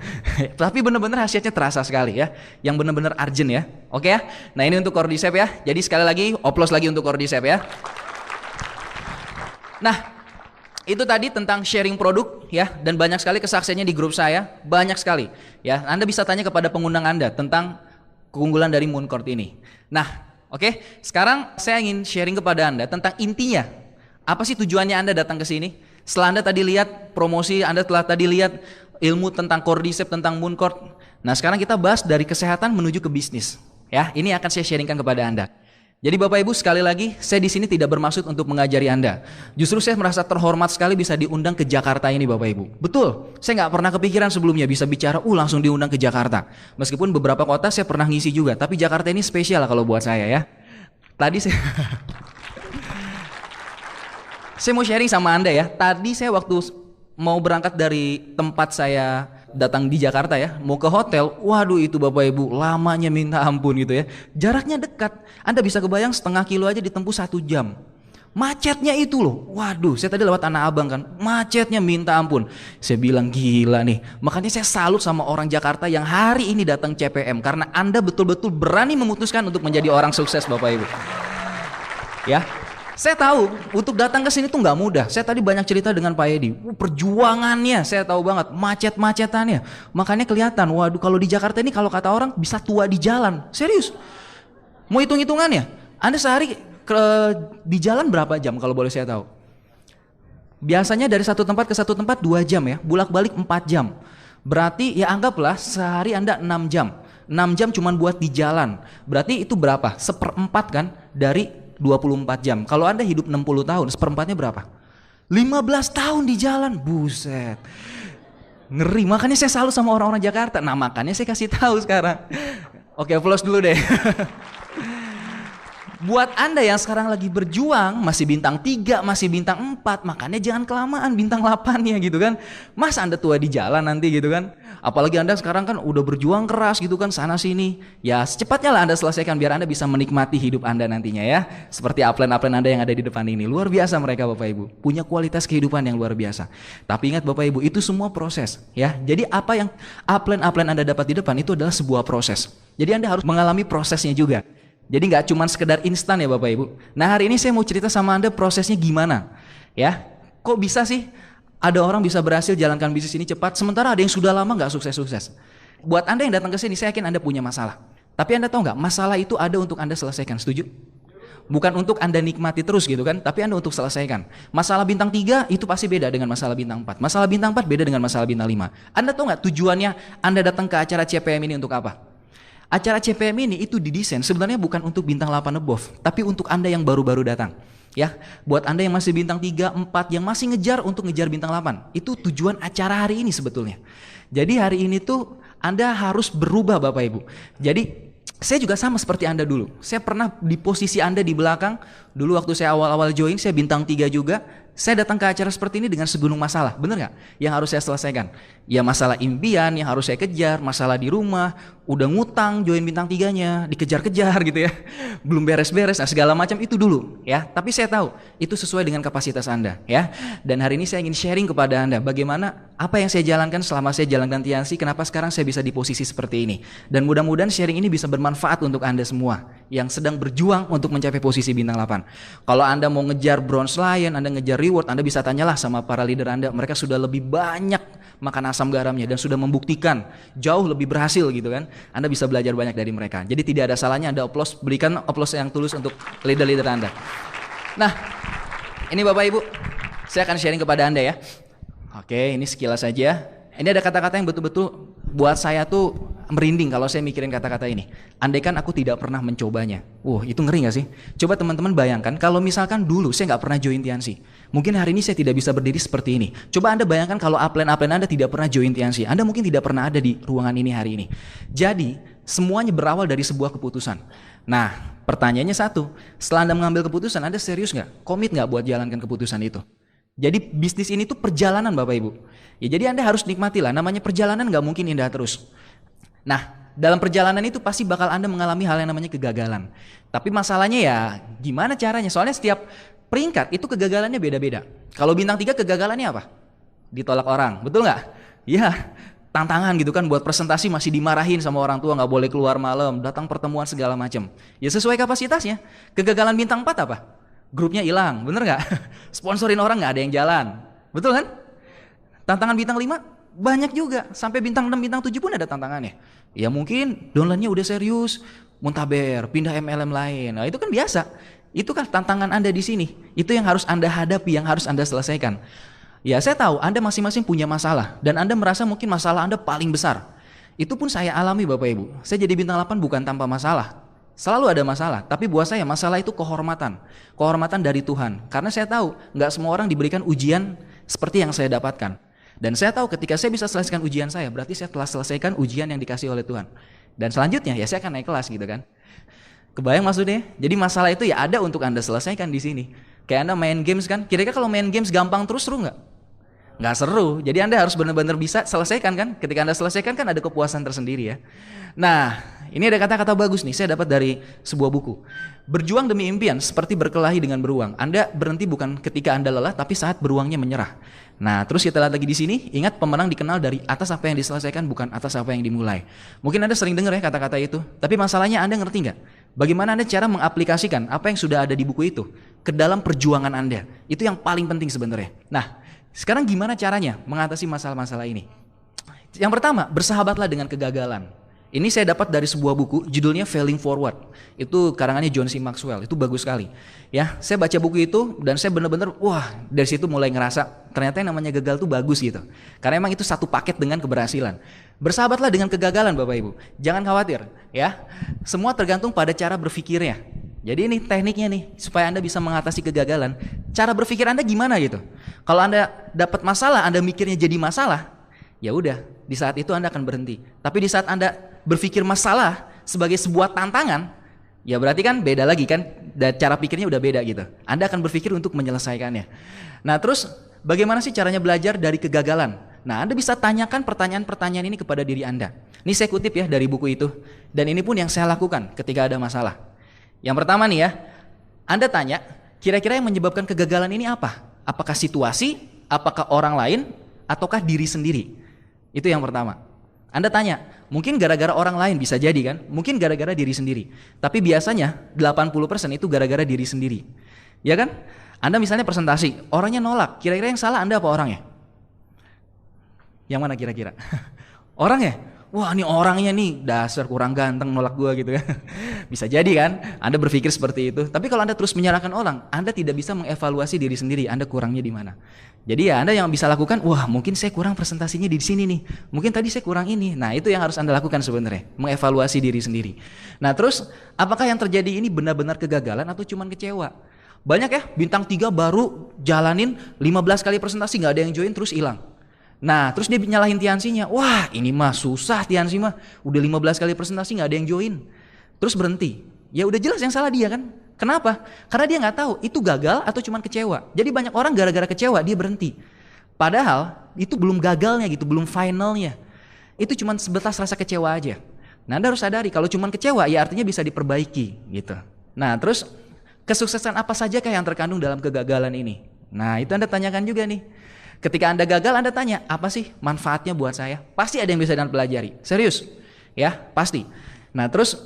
Tapi benar-benar khasiatnya terasa sekali ya, yang benar-benar urgent ya. Oke ya. Nah ini untuk Cordyceps ya. Jadi sekali lagi, oplos lagi untuk Cordyceps ya. Nah itu tadi tentang sharing produk ya, dan banyak sekali kesaksiannya di grup saya, banyak sekali ya. Anda bisa tanya kepada pengundang Anda tentang keunggulan dari Mooncord ini. Nah oke, sekarang saya ingin sharing kepada Anda tentang intinya. Apa sih tujuannya Anda datang ke sini? Setelah Anda tadi lihat promosi, Anda telah tadi lihat ilmu tentang Cordyceps, tentang Mooncord. Nah sekarang kita bahas dari kesehatan menuju ke bisnis. Ya, ini akan saya sharingkan kepada Anda. Jadi Bapak Ibu, sekali lagi saya di sini tidak bermaksud untuk mengajari Anda. Justru saya merasa terhormat sekali bisa diundang ke Jakarta ini Bapak Ibu. Betul, saya nggak pernah kepikiran sebelumnya bisa bicara, langsung diundang ke Jakarta. Meskipun beberapa kota saya pernah ngisi juga, tapi Jakarta ini spesial kalau buat saya ya. Tadi saya mau sharing sama Anda ya. Tadi saya waktu mau berangkat dari tempat saya datang di Jakarta ya, mau ke hotel, waduh itu Bapak Ibu lamanya minta ampun gitu ya. Jaraknya dekat, Anda bisa kebayang setengah kilo aja ditempuh 1 jam. Macetnya itu loh, waduh saya tadi lewat Tanah Abang kan, macetnya minta ampun. Saya bilang gila nih, makanya saya salut sama orang Jakarta yang hari ini datang CPM. Karena Anda betul-betul berani memutuskan untuk menjadi orang sukses Bapak Ibu. Ya, saya tahu untuk datang ke sini tuh nggak mudah. Saya tadi banyak cerita dengan Pak Edi, perjuangannya saya tahu banget, macet-macetannya. Makanya kelihatan, waduh kalau di Jakarta ini kalau kata orang bisa tua di jalan, serius. Mau hitung-hitungannya, Anda sehari di jalan berapa jam kalau boleh saya tahu? Biasanya dari satu tempat ke satu tempat 2 jam ya, bolak-balik 4 jam. Berarti ya anggaplah sehari Anda 6 jam. 6 jam cuma buat di jalan. Berarti itu berapa? 1/4 kan dari 24 jam. Kalau Anda hidup 60 tahun, 1/4-nya berapa? 15 tahun di jalan. Buset. Ngeri. Makanya saya salut sama orang-orang Jakarta. Nah, makanya saya kasih tahu sekarang. Oke, applause dulu deh. Buat Anda yang sekarang lagi berjuang, masih bintang 3, masih bintang 4, makanya jangan kelamaan bintang 8-nya gitu kan. Mas Anda tua di jalan nanti gitu kan. Apalagi Anda sekarang kan udah berjuang keras gitu kan sana sini. Ya secepatnya lah Anda selesaikan biar Anda bisa menikmati hidup Anda nantinya ya. Seperti upline-upline Anda yang ada di depan ini. Luar biasa mereka Bapak Ibu. Punya kualitas kehidupan yang luar biasa. Tapi ingat Bapak Ibu, itu semua proses ya. Jadi apa yang upline-upline Anda dapat di depan itu adalah sebuah proses. Jadi Anda harus mengalami prosesnya juga. Jadi nggak cuma sekedar instan ya Bapak Ibu. Nah hari ini saya mau cerita sama Anda prosesnya gimana. Ya, kok bisa sih ada orang bisa berhasil jalankan bisnis ini cepat, sementara ada yang sudah lama nggak sukses-sukses. Buat Anda yang datang ke sini, saya yakin Anda punya masalah. Tapi Anda tahu nggak, masalah itu ada untuk Anda selesaikan, setuju? Bukan untuk Anda nikmati terus gitu kan, tapi Anda untuk selesaikan. Masalah bintang 3 itu pasti beda dengan masalah bintang 4. Masalah bintang 4 beda dengan masalah bintang 5. Anda tahu nggak tujuannya Anda datang ke acara CPM ini untuk apa? Acara CPM ini itu didesain sebenarnya bukan untuk bintang 8 above, tapi untuk Anda yang baru-baru datang. Ya, buat Anda yang masih bintang 3, 4, yang masih ngejar untuk ngejar bintang 8. Itu tujuan acara hari ini sebetulnya. Jadi hari ini tuh Anda harus berubah Bapak Ibu. Jadi saya juga sama seperti Anda dulu. Saya pernah di posisi Anda di belakang. Dulu waktu saya awal-awal join, saya bintang 3 juga. Saya datang ke acara seperti ini dengan segunung masalah, bener nggak? Yang harus saya selesaikan. Ya masalah impian yang harus saya kejar, masalah di rumah, udah ngutang join bintang 3-nya, dikejar-kejar gitu ya. Belum beres-beres, nah segala macam itu dulu ya. Tapi saya tahu itu sesuai dengan kapasitas Anda ya. Dan hari ini saya ingin sharing kepada Anda bagaimana apa yang saya jalankan selama saya jalankan Tiansi, kenapa sekarang saya bisa di posisi seperti ini. Dan mudah-mudahan sharing ini bisa bermanfaat untuk Anda semua yang sedang berjuang untuk mencapai posisi bintang 8. Kalau Anda mau ngejar bronze lion, Anda ngejar reward, Anda bisa tanyalah sama para leader Anda. Mereka sudah lebih banyak makan asam garamnya dan sudah membuktikan jauh lebih berhasil gitu kan. Anda bisa belajar banyak dari mereka. Jadi tidak ada salahnya Anda applause, berikan applause yang tulus untuk leader-leader Anda. Nah, ini Bapak Ibu, saya akan sharing kepada Anda ya. Oke, ini sekilas saja. Ini ada kata-kata yang betul-betul buat saya tuh merinding kalau saya mikirin kata-kata ini. Andaikan aku tidak pernah mencobanya. Itu ngeri gak sih? Coba teman-teman bayangkan kalau misalkan dulu saya nggak pernah join Tiansi. Mungkin hari ini saya tidak bisa berdiri seperti ini. Coba Anda bayangkan kalau upline-upline Anda tidak pernah join Tiansi. Anda mungkin tidak pernah ada di ruangan ini hari ini. Jadi semuanya berawal dari sebuah keputusan. Nah pertanyaannya satu, setelah Anda mengambil keputusan, Anda serius nggak? Komit nggak buat jalankan keputusan itu? Jadi bisnis ini tuh perjalanan Bapak Ibu. Ya jadi Anda harus nikmati lah, namanya perjalanan nggak mungkin indah terus. Nah dalam perjalanan itu pasti bakal Anda mengalami hal yang namanya kegagalan. Tapi masalahnya ya gimana caranya? Soalnya setiap peringkat itu kegagalannya beda-beda. Kalau bintang 3 kegagalannya apa? Ditolak orang, betul nggak? Ya tantangan gitu kan, buat presentasi masih dimarahin sama orang tua, nggak boleh keluar malam, datang pertemuan segala macam. Ya sesuai kapasitasnya. Kegagalan bintang 4 apa? Grupnya hilang, bener nggak? Sponsorin orang nggak ada yang jalan, betul kan? Tantangan bintang 5 banyak juga, sampai bintang 6, bintang 7 pun ada tantangannya. Ya mungkin downline-nya udah serius, muntaber, pindah MLM lain. Nah itu kan biasa, itu kan tantangan Anda di sini. Itu yang harus Anda hadapi, yang harus Anda selesaikan. Ya saya tahu Anda masing-masing punya masalah, dan Anda merasa mungkin masalah Anda paling besar. Itu pun saya alami Bapak Ibu. Saya jadi bintang 8 bukan tanpa masalah. Selalu ada masalah, tapi buat saya masalah itu kehormatan. Kehormatan dari Tuhan. Karena saya tahu nggak semua orang diberikan ujian seperti yang saya dapatkan. Dan saya tahu ketika saya bisa selesaikan ujian saya, berarti saya telah selesaikan ujian yang dikasih oleh Tuhan. Dan selanjutnya ya saya akan naik kelas gitu kan. Kebayang maksudnya? Jadi masalah itu ya ada untuk Anda selesaikan di sini. Kayak Anda main games kan, kira-kira kalau main games gampang terus seru nggak? nggak seru. Jadi Anda harus benar-benar bisa selesaikan kan. Ketika Anda selesaikan kan ada kepuasan tersendiri ya. Nah, ini ada kata-kata bagus nih, saya dapat dari sebuah buku. Berjuang demi impian seperti berkelahi dengan beruang. Anda berhenti bukan ketika Anda lelah, tapi saat beruangnya menyerah. Nah, terus kita lihat lagi di sini, ingat pemenang dikenal dari atas apa yang diselesaikan, bukan atas apa yang dimulai. Mungkin Anda sering dengar ya kata-kata itu, tapi masalahnya Anda ngerti nggak? Bagaimana Anda cara mengaplikasikan apa yang sudah ada di buku itu ke dalam perjuangan Anda? Itu yang paling penting sebenarnya. Nah, sekarang gimana caranya mengatasi masalah-masalah ini? Yang pertama, bersahabatlah dengan kegagalan. Ini saya dapat dari sebuah buku, judulnya Failing Forward. Itu karangannya John C. Maxwell, itu bagus sekali. Ya, saya baca buku itu dan saya benar-benar, wah, dari situ mulai ngerasa ternyata yang namanya gagal itu bagus gitu. Karena emang itu satu paket dengan keberhasilan. Bersahabatlah dengan kegagalan Bapak Ibu. Jangan khawatir, ya. Semua tergantung pada cara berpikirnya. Jadi ini tekniknya nih, supaya Anda bisa mengatasi kegagalan. Cara berpikir Anda gimana gitu. Kalau Anda dapat masalah, Anda mikirnya jadi masalah, ya udah, di saat itu Anda akan berhenti. Tapi di saat Anda berpikir masalah sebagai sebuah tantangan, ya berarti kan beda lagi kan, dan cara pikirnya udah beda gitu. Anda akan berpikir untuk menyelesaikannya. Nah terus bagaimana sih caranya belajar dari kegagalan? Nah Anda bisa tanyakan pertanyaan-pertanyaan ini kepada diri Anda. Ini saya kutip ya dari buku itu, dan ini pun yang saya lakukan ketika ada masalah. Yang pertama nih ya, Anda tanya, kira-kira yang menyebabkan kegagalan ini apa? Apakah situasi, apakah orang lain, ataukah diri sendiri? Itu yang pertama. Anda tanya, mungkin gara-gara orang lain bisa jadi kan? Mungkin gara-gara diri sendiri. Tapi biasanya 80% itu gara-gara diri sendiri. Ya kan? Anda misalnya presentasi, orangnya nolak. Kira-kira yang salah Anda apa orangnya? Yang mana kira-kira? Orangnya? Wah ini orangnya nih dasar kurang ganteng nolak gua gitu kan. Bisa jadi kan Anda berpikir seperti itu. Tapi kalau Anda terus menyalahkan orang, Anda tidak bisa mengevaluasi diri sendiri, Anda kurangnya di mana. Jadi ya Anda yang bisa lakukan, wah mungkin saya kurang presentasinya di sini nih, mungkin tadi saya kurang ini. Nah itu yang harus Anda lakukan sebenarnya, mengevaluasi diri sendiri. Nah terus apakah yang terjadi ini benar-benar kegagalan atau cuma kecewa? Banyak ya bintang 3 baru jalanin 15 kali presentasi gak ada yang join terus hilang. Nah terus dia nyalahin Tiansinya, wah ini mah susah Tiansi mah, udah 15 kali presentasi gak ada yang join. Terus berhenti, ya udah jelas yang salah dia kan. Kenapa? Karena dia nggak tahu itu gagal atau cuma kecewa. Jadi banyak orang gara-gara kecewa dia berhenti. Padahal itu belum gagalnya gitu, belum finalnya. Itu cuma sebatas rasa kecewa aja. Nah Anda harus sadari kalau cuma kecewa ya artinya bisa diperbaiki gitu. Nah terus kesuksesan apa saja yang terkandung dalam kegagalan ini? Nah itu Anda tanyakan juga nih. Ketika Anda gagal Anda tanya apa sih manfaatnya buat saya? Pasti ada yang bisa Anda pelajari. Serius? Ya pasti. Nah terus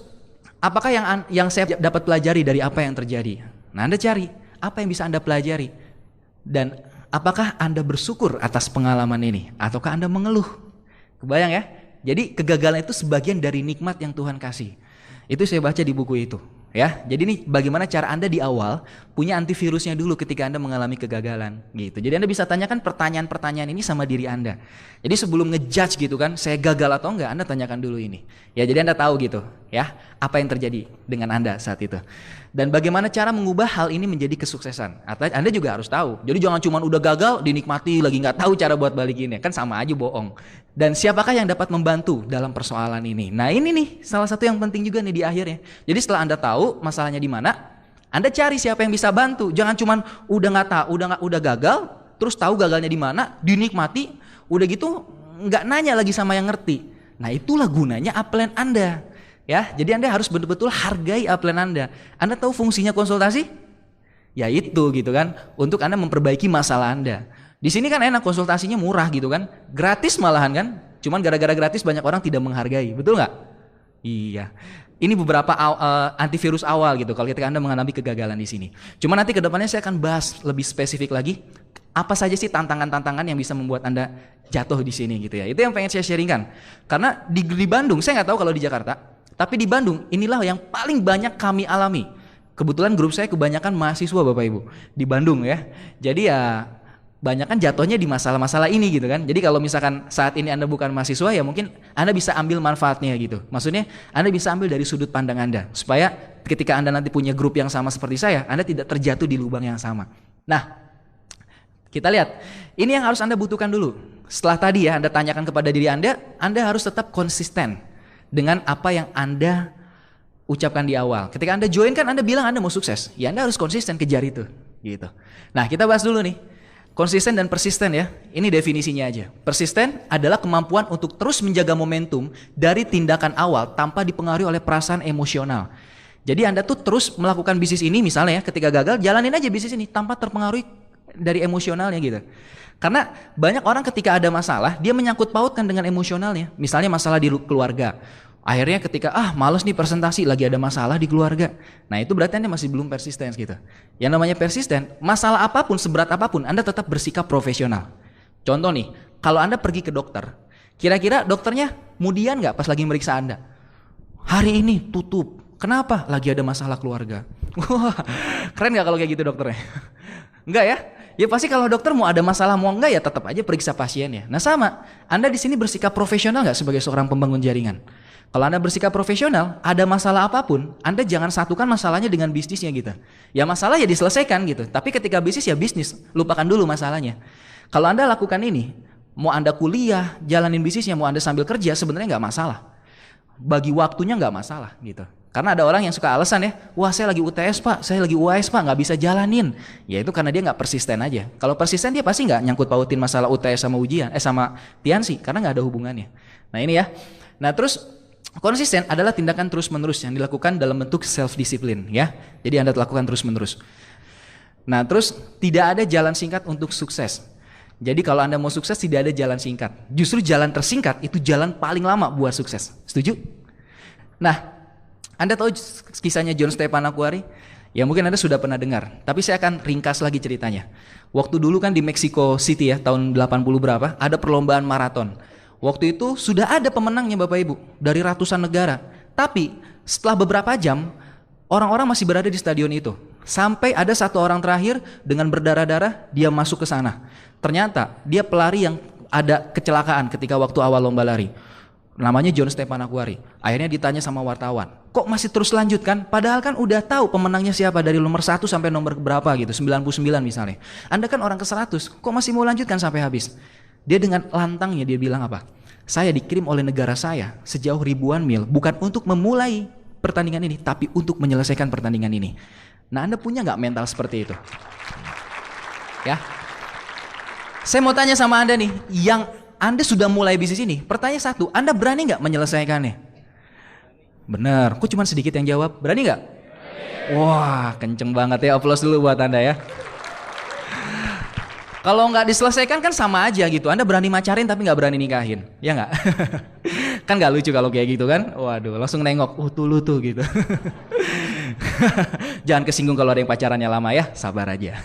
apakah yang saya dapat pelajari dari apa yang terjadi? Nah Anda cari apa yang bisa Anda pelajari. Dan apakah Anda bersyukur atas pengalaman ini? Ataukah Anda mengeluh? Kebayang ya? Jadi kegagalan itu sebagian dari nikmat yang Tuhan kasih. Itu saya baca di buku itu. Ya, jadi ini bagaimana cara Anda di awal punya antivirusnya dulu ketika Anda mengalami kegagalan gitu. Jadi Anda bisa tanyakan pertanyaan-pertanyaan ini sama diri Anda. Jadi sebelum ngejudge gitu kan, saya gagal atau enggak, Anda tanyakan dulu ini. Ya, jadi Anda tahu gitu, ya, apa yang terjadi dengan Anda saat itu. Dan bagaimana cara mengubah hal ini menjadi kesuksesan. Atau Anda juga harus tahu. Jadi jangan cuma udah gagal dinikmati lagi nggak tahu cara buat balikinnya, kan sama aja bohong. Dan siapakah yang dapat membantu dalam persoalan ini? Nah, ini nih salah satu yang penting juga nih di akhirnya. Jadi setelah Anda tahu masalahnya di mana, Anda cari siapa yang bisa bantu. Jangan cuman udah nggak tahu, udah gagal, terus tahu gagalnya di mana, dinikmati, udah gitu nggak nanya lagi sama yang ngerti. Nah, itulah gunanya upline Anda. Ya, jadi Anda harus betul-betul hargai upline Anda. Anda tahu fungsinya konsultasi? Ya itu gitu kan, untuk Anda memperbaiki masalah Anda. Di sini kan enak konsultasinya murah gitu kan, gratis malahan kan. Cuman gara-gara gratis banyak orang tidak menghargai, betul nggak? Iya. Ini beberapa antivirus awal gitu kalau ketika Anda mengalami kegagalan di sini. Cuma nanti ke depannya saya akan bahas lebih spesifik lagi apa saja sih tantangan-tantangan yang bisa membuat Anda jatuh di sini gitu ya. Itu yang pengen saya sharingkan. Karena di Bandung, saya nggak tahu kalau di Jakarta, tapi di Bandung inilah yang paling banyak kami alami. Kebetulan grup saya kebanyakan mahasiswa Bapak Ibu di Bandung ya. Jadi ya banyak kan jatuhnya di masalah-masalah ini gitu kan. Jadi kalau misalkan saat ini Anda bukan mahasiswa ya mungkin Anda bisa ambil manfaatnya gitu. Maksudnya Anda bisa ambil dari sudut pandang Anda supaya ketika Anda nanti punya grup yang sama seperti saya, Anda tidak terjatuh di lubang yang sama. Nah, kita lihat. Ini yang harus Anda butuhkan dulu. Setelah tadi ya Anda tanyakan kepada diri Anda harus tetap konsisten dengan apa yang Anda ucapkan di awal. Ketika Anda join kan Anda bilang Anda mau sukses. Ya Anda harus konsisten kejar itu gitu. Nah, kita bahas dulu nih. Konsisten dan persisten ya, ini definisinya aja. Persisten adalah kemampuan untuk terus menjaga momentum dari tindakan awal tanpa dipengaruhi oleh perasaan emosional. Jadi Anda tuh terus melakukan bisnis ini misalnya ya, ketika gagal jalanin aja bisnis ini tanpa terpengaruhi dari emosionalnya gitu. Karena banyak orang ketika ada masalah, dia menyangkut pautkan dengan emosionalnya. Misalnya masalah di keluarga. Akhirnya ketika males nih presentasi, lagi ada masalah di keluarga. Nah itu berarti Anda masih belum persisten gitu. Yang namanya persisten, masalah apapun, seberat apapun, Anda tetap bersikap profesional. Contoh nih, kalau Anda pergi ke dokter, kira-kira dokternya mudian nggak pas lagi meriksa Anda? Hari ini tutup. Kenapa? Lagi ada masalah keluarga. Wah, keren nggak kalau kayak gitu dokternya? Enggak ya? Ya pasti kalau dokter mau ada masalah mau enggak ya tetap aja periksa pasiennya. Nah sama, Anda di sini bersikap profesional nggak sebagai seorang pembangun jaringan? Kalau Anda bersikap profesional, ada masalah apapun, Anda jangan satukan masalahnya dengan bisnisnya gitu. Ya masalah ya diselesaikan gitu. Tapi ketika bisnis ya bisnis, lupakan dulu masalahnya. Kalau Anda lakukan ini, mau Anda kuliah, jalanin bisnisnya, mau Anda sambil kerja, sebenarnya nggak masalah. Bagi waktunya nggak masalah gitu. Karena ada orang yang suka alasan ya, wah saya lagi UTS pak, saya lagi UAS pak, nggak bisa jalanin. Ya itu karena dia nggak persisten aja. Kalau persisten dia pasti nggak nyangkut pautin masalah UTS sama ujian, sama tiansi, karena nggak ada hubungannya. Nah ini ya. Nah terus konsisten adalah tindakan terus-menerus yang dilakukan dalam bentuk self-discipline ya. Jadi Anda lakukan terus-menerus. Nah terus tidak ada jalan singkat untuk sukses. Jadi kalau Anda mau sukses tidak ada jalan singkat. Justru jalan tersingkat itu jalan paling lama buat sukses. Setuju? Nah, Anda tahu kisahnya John Stepanacuari? Ya mungkin Anda sudah pernah dengar. Tapi saya akan ringkas lagi ceritanya. Waktu dulu kan di Mexico City ya, tahun 80 berapa, ada perlombaan maraton. Waktu itu sudah ada pemenangnya Bapak Ibu dari ratusan negara. Tapi setelah beberapa jam orang-orang masih berada di stadion itu. Sampai ada satu orang terakhir dengan berdarah-darah dia masuk ke sana. Ternyata dia pelari yang ada kecelakaan ketika waktu awal lomba lari. Namanya John Stepanacuari. Akhirnya ditanya sama wartawan, kok masih terus lanjutkan? Padahal kan udah tahu pemenangnya siapa dari nomor 1 sampai nomor berapa gitu, 99 misalnya. Anda kan orang ke 100, kok masih mau lanjutkan sampai habis? Dia dengan lantangnya dia bilang apa? Saya dikirim oleh negara saya sejauh ribuan mil bukan untuk memulai pertandingan ini, tapi untuk menyelesaikan pertandingan ini. Nah Anda punya nggak mental seperti itu? Ya. Saya mau tanya sama Anda nih, yang Anda sudah mulai bisnis ini, pertanyaan satu, Anda berani nggak menyelesaikannya? Benar, kok cuma sedikit yang jawab, berani nggak? Wah, kenceng banget ya, aplaus dulu buat Anda ya. Kalau nggak diselesaikan kan sama aja gitu, Anda berani macarin tapi nggak berani nikahin, ya nggak? Kan nggak lucu kalau kayak gitu kan? Waduh, langsung nengok, tuh lu tuh gitu. Jangan kesinggung kalau ada yang pacarannya lama ya, sabar aja.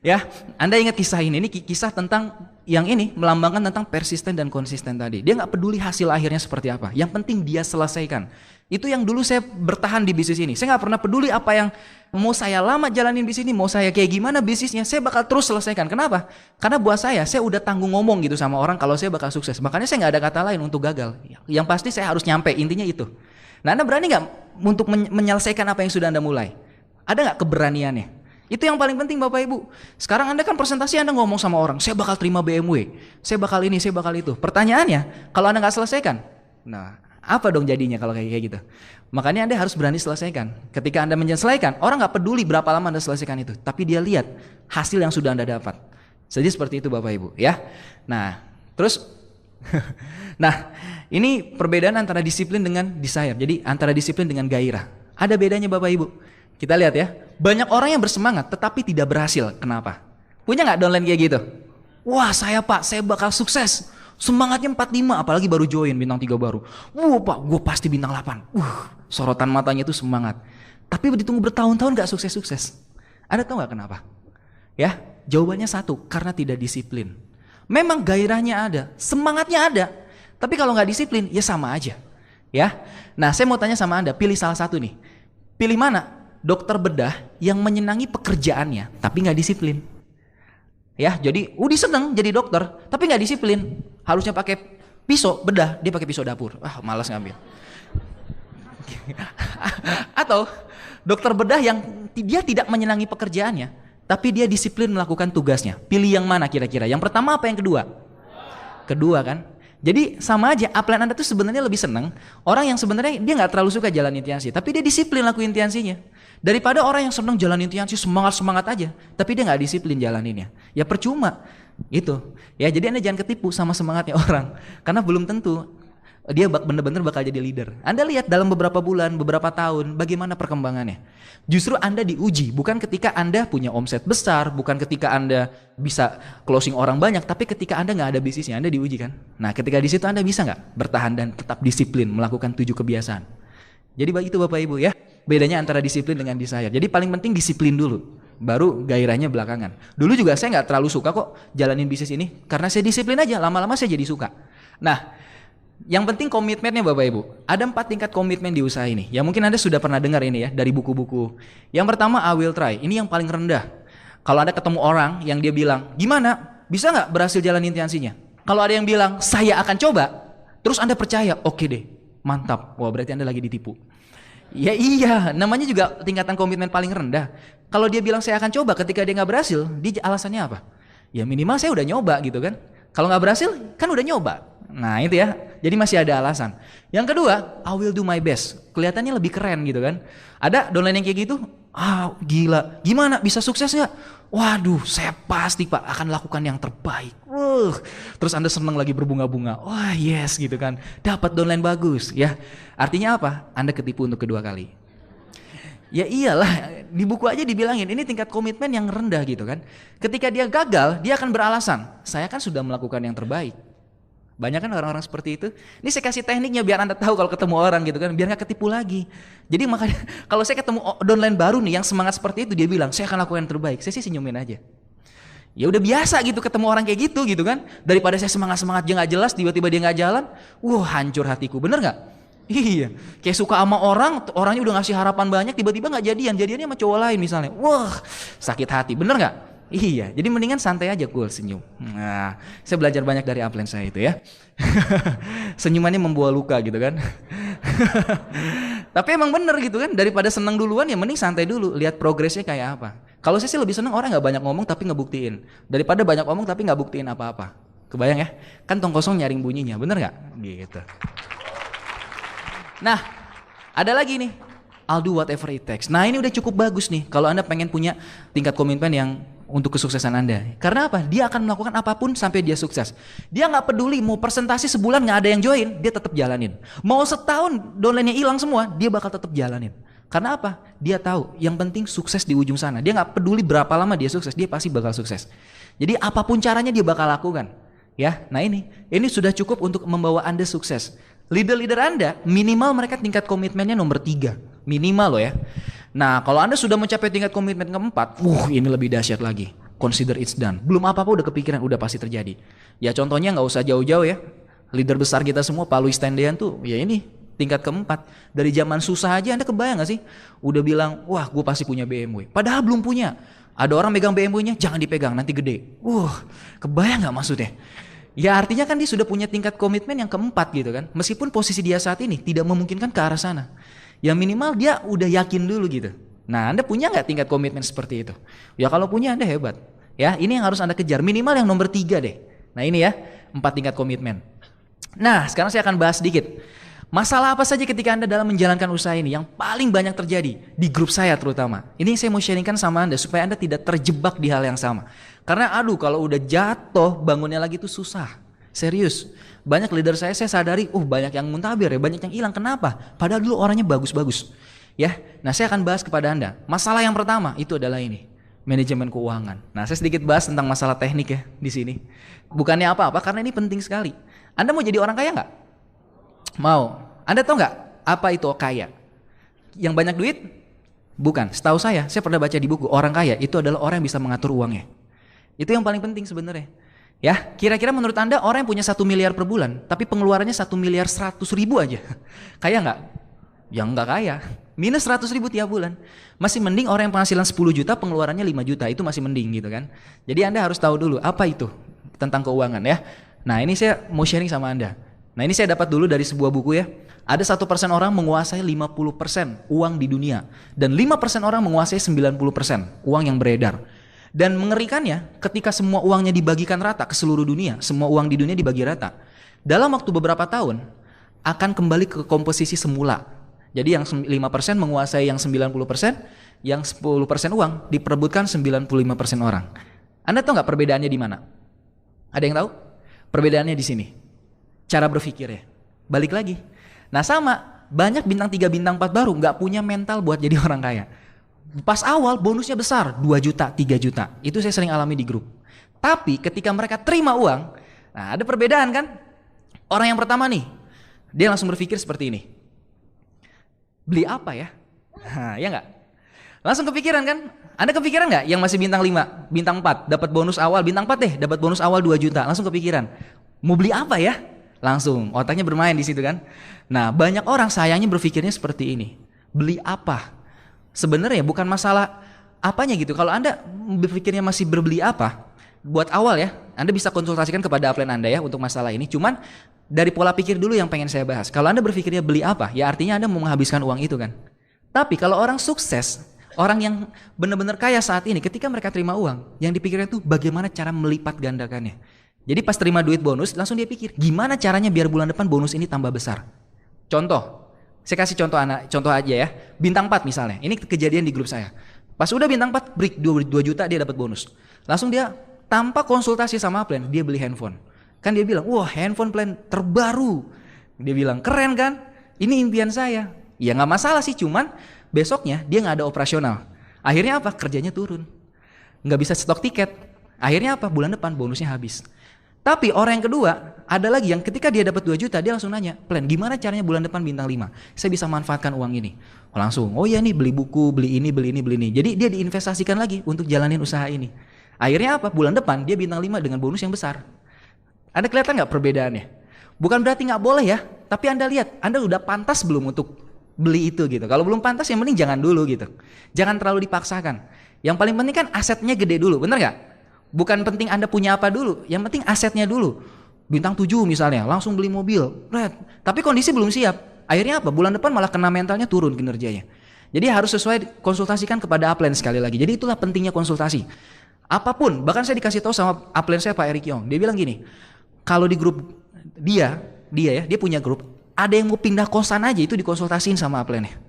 Ya, Anda ingat kisah ini kisah tentang yang ini melambangkan tentang persisten dan konsisten tadi. Dia nggak peduli hasil akhirnya seperti apa, yang penting dia selesaikan. Itu yang dulu saya bertahan di bisnis ini. Saya nggak pernah peduli apa yang mau saya lama jalanin bisnis ini, mau saya kayak gimana bisnisnya, saya bakal terus selesaikan. Kenapa? Karena buat saya udah tanggung ngomong gitu sama orang kalau saya bakal sukses. Makanya saya nggak ada kata lain untuk gagal. Yang pasti saya harus nyampe, intinya itu. Nah Anda berani nggak untuk menyelesaikan apa yang sudah Anda mulai? Ada nggak keberaniannya? Itu yang paling penting Bapak Ibu. Sekarang Anda kan presentasi Anda ngomong sama orang, saya bakal terima BMW, saya bakal ini, saya bakal itu. Pertanyaannya, kalau Anda nggak selesaikan, nah apa dong jadinya kalau kayak gitu? Makanya Anda harus berani selesaikan. Ketika Anda menyelesaikan, orang nggak peduli berapa lama Anda selesaikan itu, tapi dia lihat hasil yang sudah Anda dapat. Jadi seperti itu Bapak Ibu ya. Nah terus, nah ini perbedaan antara disiplin dengan desire. Jadi antara disiplin dengan gairah. Ada bedanya Bapak Ibu. Kita lihat ya, banyak orang yang bersemangat tetapi tidak berhasil. Kenapa? Punya nggak downline kayak gitu? Wah saya pak, saya bakal sukses. Semangatnya 45, apalagi baru join bintang 3 baru. Wah pak, gue pasti bintang 8. Sorotan matanya itu semangat. Tapi ditunggu bertahun-tahun gak sukses-sukses. Anda tahu gak kenapa? Ya, jawabannya satu, karena tidak disiplin. Memang gairahnya ada, semangatnya ada. Tapi kalau gak disiplin, ya sama aja. Ya, nah saya mau tanya sama Anda, pilih salah satu nih. Pilih mana? Dokter bedah yang menyenangi pekerjaannya, tapi gak disiplin. Ya, jadi Udi seneng jadi dokter, tapi nggak disiplin. Harusnya pakai pisau bedah, dia pakai pisau dapur. Malas ngambil. Atau dokter bedah yang dia tidak menyenangi pekerjaannya, tapi dia disiplin melakukan tugasnya. Pilih yang mana kira-kira? Yang pertama apa yang kedua? Kedua kan? Jadi sama aja, upline Anda tuh sebenarnya lebih seneng orang yang sebenarnya dia nggak terlalu suka jalanin tiansi, tapi dia disiplin lakuin tiansinya. Daripada orang yang seneng jalanin tiansi semangat-semangat aja, tapi dia nggak disiplin jalaninnya. Ya percuma. Itu. Ya, jadi Anda jangan ketipu sama semangatnya orang. Karena belum tentu dia benar-benar bakal jadi leader. Anda lihat dalam beberapa bulan, beberapa tahun, bagaimana perkembangannya. Justru Anda diuji, bukan ketika Anda punya omset besar, bukan ketika Anda bisa closing orang banyak, tapi ketika Anda nggak ada bisnisnya, Anda diuji kan. Nah, ketika di situ Anda bisa nggak bertahan dan tetap disiplin melakukan 7 kebiasaan. Jadi itu Bapak Ibu ya, bedanya antara disiplin dengan desire. Jadi paling penting disiplin dulu, baru gairahnya belakangan. Dulu juga saya nggak terlalu suka kok jalanin bisnis ini, karena saya disiplin aja, lama-lama saya jadi suka. Nah, yang penting komitmennya Bapak Ibu. Ada 4 tingkat komitmen di usaha ini. Ya mungkin Anda sudah pernah dengar ini ya dari buku-buku. Yang pertama, I will try. Ini yang paling rendah. Kalau Anda ketemu orang yang dia bilang, gimana? Bisa nggak berhasil jalanin intensinya? Kalau ada yang bilang, saya akan coba. Terus Anda percaya, oke deh, mantap. Wah, berarti Anda lagi ditipu. Ya iya, namanya juga tingkatan komitmen paling rendah. Kalau dia bilang saya akan coba, ketika dia nggak berhasil, dia alasannya apa? Ya minimal saya udah nyoba gitu kan. Kalau nggak berhasil, kan udah nyoba. Nah itu ya, jadi masih ada alasan. Yang kedua, I will do my best. Kelihatannya lebih keren gitu kan. Ada downline yang kayak gitu, gila, gimana bisa sukses gak? Waduh, saya pasti Pak akan lakukan yang terbaik. Terus Anda senang lagi berbunga-bunga. Wah yes gitu kan, dapat downline bagus ya. Artinya apa? Anda ketipu untuk kedua kali. Ya iyalah, di buku aja dibilangin ini tingkat komitmen yang rendah gitu kan. Ketika dia gagal, dia akan beralasan, saya kan sudah melakukan yang terbaik. Banyak kan orang-orang seperti itu. Ini saya kasih tekniknya biar Anda tahu kalau ketemu orang gitu kan, biar gak ketipu lagi. Jadi makanya kalau saya ketemu downline baru nih yang semangat seperti itu, dia bilang saya akan lakukan yang terbaik, saya sih senyumin aja. Ya udah biasa gitu ketemu orang kayak gitu kan. Daripada saya semangat dia gak jelas, tiba-tiba dia gak jalan, hancur hatiku, bener gak? Iya, kayak suka sama orang, orangnya udah ngasih harapan banyak, tiba-tiba gak jadiannya sama cowok lain misalnya. Sakit hati, bener gak? Iya, jadi mendingan santai aja, cool, senyum. Nah, saya belajar banyak dari upline saya itu ya. Senyumannya membawa luka gitu kan. Tapi emang bener gitu kan, daripada seneng duluan ya mending santai dulu, lihat progresnya kayak apa. Kalau saya sih lebih seneng orang gak banyak ngomong tapi ngebuktiin, daripada banyak ngomong tapi gak buktiin apa-apa. Kebayang ya, kan tong kosong nyaring bunyinya, bener gak? Gitu. Nah, ada lagi nih, I'll do whatever it takes. Nah ini udah cukup bagus nih, kalau Anda pengen punya tingkat komitmen yang untuk kesuksesan Anda. Karena apa? Dia akan melakukan apapun sampai dia sukses. Dia gak peduli mau presentasi sebulan gak ada yang join, dia tetap jalanin. Mau setahun downline-nya hilang semua, dia bakal tetap jalanin. Karena apa? Dia tahu yang penting sukses di ujung sana. Dia gak peduli berapa lama dia sukses, dia pasti bakal sukses. Jadi apapun caranya dia bakal lakukan. Ya, nah ini sudah cukup untuk membawa Anda sukses. Leader-leader Anda minimal mereka tingkat komitmennya nomor 3. Minimal loh ya. Nah kalau Anda sudah mencapai tingkat komitmen keempat, ini lebih dahsyat lagi. Consider it's done. Belum apa-apa udah kepikiran, udah pasti terjadi. Ya contohnya gak usah jauh-jauh ya. Leader besar kita semua, Pak Louis Tendean tuh, ya ini tingkat keempat. Dari zaman susah aja Anda kebayang gak sih? Udah bilang, wah gue pasti punya BMW. Padahal belum punya. Ada orang megang BMW-nya, jangan dipegang nanti gede. Kebayang gak maksudnya? Ya artinya kan dia sudah punya tingkat komitmen yang keempat gitu kan. Meskipun posisi dia saat ini tidak memungkinkan ke arah sana. Ya minimal dia udah yakin dulu gitu. Nah Anda punya gak tingkat komitmen seperti itu? Ya kalau punya Anda hebat. Ya ini yang harus Anda kejar. Minimal yang nomor 3 deh. Nah ini ya 4 tingkat komitmen. Nah sekarang saya akan bahas sedikit. Masalah apa saja ketika Anda dalam menjalankan usaha ini yang paling banyak terjadi di grup saya terutama. Ini saya mau sharingkan sama Anda supaya Anda tidak terjebak di hal yang sama. Karena kalau udah jatuh bangunnya lagi itu susah. Serius. Banyak leader saya sadari, banyak yang muntabir ya, banyak yang hilang. Kenapa? Padahal dulu orangnya bagus-bagus. Ya. Nah, saya akan bahas kepada Anda. Masalah yang pertama itu adalah ini, manajemen keuangan. Nah, saya sedikit bahas tentang masalah teknik ya di sini. Bukannya apa-apa karena ini penting sekali. Anda mau jadi orang kaya nggak? Mau. Anda tahu nggak apa itu kaya? Yang banyak duit? Bukan. Setahu saya pernah baca di buku, orang kaya itu adalah orang yang bisa mengatur uangnya. Itu yang paling penting sebenarnya. Ya, kira-kira menurut Anda orang yang punya 1 miliar per bulan, tapi pengeluarannya 1 miliar 100 ribu aja, kaya nggak? Yang nggak kaya, minus 100 ribu tiap bulan. Masih mending orang yang penghasilan 10 juta, pengeluarannya 5 juta, itu masih mending gitu kan. Jadi Anda harus tahu dulu apa itu tentang keuangan ya. Nah ini saya mau sharing sama Anda. Nah ini saya dapat dulu dari sebuah buku ya. Ada 1% orang menguasai 50% uang di dunia, dan 5% orang menguasai 90% uang yang beredar. Dan mengerikannya ketika semua uangnya dibagikan rata ke seluruh dunia, semua uang di dunia dibagi rata, dalam waktu beberapa tahun akan kembali ke komposisi semula. Jadi yang 5% menguasai yang 90%, yang 10% uang diperebutkan 95% orang. Anda tahu nggak perbedaannya di mana? Ada yang tahu? Perbedaannya di sini. Cara berpikirnya. Balik lagi. Nah sama, banyak bintang 3, bintang 4 baru nggak punya mental buat jadi orang kaya. Pas awal bonusnya besar, 2 juta, 3 juta. Itu saya sering alami di grup. Tapi ketika mereka terima uang, nah ada perbedaan kan? Orang yang pertama nih, dia langsung berpikir seperti ini. Beli apa ya? Nah, ya nggak? Langsung kepikiran kan? Anda kepikiran nggak yang masih bintang 5, bintang 4 dapat bonus awal, bintang 4 deh dapat bonus awal 2 juta, langsung kepikiran. Mau beli apa ya? Langsung otaknya bermain di situ kan. Nah, banyak orang sayangnya berpikirnya seperti ini. Beli apa? Sebenarnya bukan masalah apanya gitu. Kalau Anda berpikirnya masih berbeli apa, buat awal ya, Anda bisa konsultasikan kepada upline Anda ya untuk masalah ini. Cuman dari pola pikir dulu yang pengen saya bahas. Kalau Anda berpikirnya beli apa, ya artinya Anda mau menghabiskan uang itu kan. Tapi kalau orang sukses, orang yang benar-benar kaya saat ini, ketika mereka terima uang, yang dipikirnya tuh bagaimana cara melipat gandakannya. Jadi pas terima duit bonus, langsung dia pikir, gimana caranya biar bulan depan bonus ini tambah besar. Contoh, saya kasih contoh aja ya. Bintang 4 misalnya, ini kejadian di grup saya. Pas udah bintang 4, break 2 juta dia dapat bonus. Langsung dia tanpa konsultasi sama plan, dia beli handphone. Kan dia bilang, wah handphone plan terbaru. Dia bilang, keren kan? Ini impian saya. Ya nggak masalah sih, cuman besoknya dia nggak ada operasional. Akhirnya apa? Kerjanya turun. Nggak bisa stok tiket. Akhirnya apa? Bulan depan bonusnya habis. Tapi orang yang kedua, ada lagi yang ketika dia dapat 2 juta, dia langsung nanya, plan gimana caranya bulan depan bintang 5? Saya bisa manfaatkan uang ini. Langsung, oh iya nih beli buku, beli ini, beli ini, beli ini. Jadi dia diinvestasikan lagi untuk jalanin usaha ini. Akhirnya apa? Bulan depan dia bintang 5 dengan bonus yang besar. Anda kelihatan nggak perbedaannya? Bukan berarti nggak boleh ya, tapi Anda lihat, Anda udah pantas belum untuk beli itu gitu. Kalau belum pantas yang penting jangan dulu gitu. Jangan terlalu dipaksakan. Yang paling penting kan asetnya gede dulu, bener nggak? Bukan penting Anda punya apa dulu, yang penting asetnya dulu. Bintang 7 misalnya, langsung beli mobil, red. Tapi kondisi belum siap. Akhirnya apa? Bulan depan malah kena mentalnya turun kinerjanya. Jadi harus sesuai, konsultasikan kepada upline sekali lagi. Jadi itulah pentingnya konsultasi. Apapun, bahkan saya dikasih tahu sama upline saya Pak Erick Yong. Dia bilang gini, kalau di grup dia punya grup, ada yang mau pindah kosan aja itu dikonsultasiin sama upline-nya.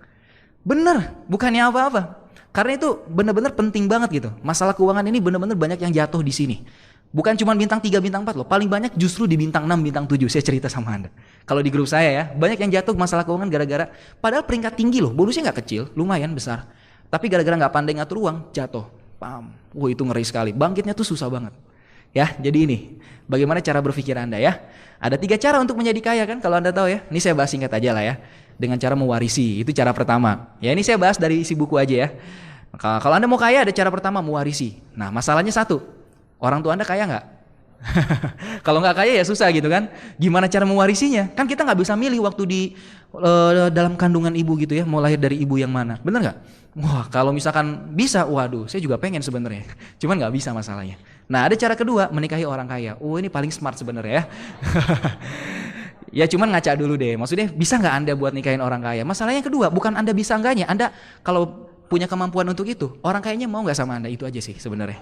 Bener, bukannya apa-apa. Karena itu benar-benar penting banget gitu. Masalah keuangan ini benar-benar banyak yang jatuh di sini. Bukan cuma bintang 3, bintang 4 loh. Paling banyak justru di bintang 6, bintang 7. Saya cerita sama Anda. Kalau di grup saya ya, banyak yang jatuh masalah keuangan gara-gara, padahal peringkat tinggi loh. Bonusnya nggak kecil, lumayan besar. Tapi gara-gara nggak pandai ngatur uang, jatuh. Paham? Wah itu ngeri sekali. Bangkitnya tuh susah banget. Ya, jadi ini. Bagaimana cara berpikir Anda ya? Ada 3 cara untuk menjadi kaya kan kalau Anda tahu ya. Ini saya bahas singkat aja lah ya. Dengan cara mewarisi, itu cara pertama. Ya ini saya bahas dari isi buku aja ya. Kalau Anda mau kaya ada cara pertama mewarisi. Nah masalahnya satu, orang tua Anda kaya nggak? Kalau nggak kaya ya susah gitu kan. Gimana cara mewarisinya? Kan kita nggak bisa milih waktu di dalam kandungan ibu gitu ya, mau lahir dari ibu yang mana, bener nggak? Wah kalau misalkan bisa, waduh saya juga pengen sebenarnya, cuman nggak bisa masalahnya. Nah ada cara kedua, menikahi orang kaya. Oh ini paling smart sebenarnya ya. Ya cuman ngaca dulu deh, maksudnya bisa nggak Anda buat nikahin orang kaya? Masalahnya yang kedua, bukan Anda bisa enggaknya, Anda kalau punya kemampuan untuk itu, orang kayaknya mau nggak sama Anda, itu aja sih sebenarnya.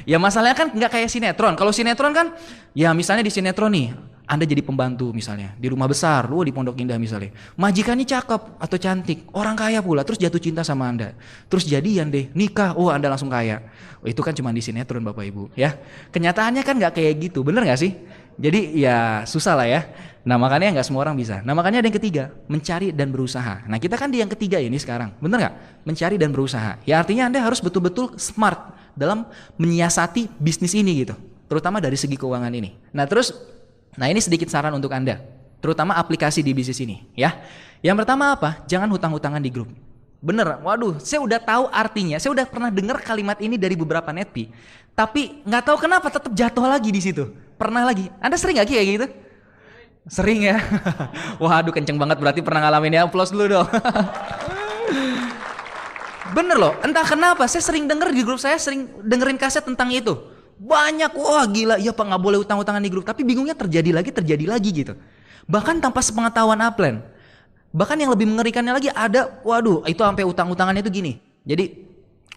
Ya masalahnya kan nggak kayak sinetron. Kalau sinetron kan, ya misalnya di sinetron nih, Anda jadi pembantu misalnya di rumah besar, di Pondok Indah misalnya, majikannya cakep atau cantik, orang kaya pula, terus jatuh cinta sama Anda, terus jadian deh, nikah, Anda langsung kaya. Itu kan cuma di sinetron Bapak Ibu, ya. Kenyataannya kan nggak kayak gitu, bener nggak sih? Jadi ya susah lah ya. Nah makanya nggak semua orang bisa. Nah makanya ada yang ketiga, mencari dan berusaha. Nah kita kan di yang ketiga ini sekarang, bener nggak? Mencari dan berusaha. Ya artinya Anda harus betul-betul smart dalam menyiasati bisnis ini gitu, terutama dari segi keuangan ini. Nah ini sedikit saran untuk Anda, terutama aplikasi di bisnis ini ya. Yang pertama apa? Jangan hutang-hutangan di grup. Bener, waduh saya udah tahu artinya, saya udah pernah dengar kalimat ini dari beberapa netpi, tapi nggak tahu kenapa tetap jatuh lagi di situ. Pernah lagi, Anda sering gak kayak gitu? Sering ya? Waduh kenceng banget berarti pernah ngalamin ya, applause dulu dong. Bener loh, entah kenapa saya sering denger di grup saya, sering dengerin kaset tentang itu. Banyak, wah gila, iya Pak gak boleh utang-utangan di grup, tapi bingungnya terjadi lagi gitu. Bahkan tanpa sepengetahuan upline. Bahkan yang lebih mengerikannya lagi ada, waduh itu sampai utang-utangannya itu gini. Jadi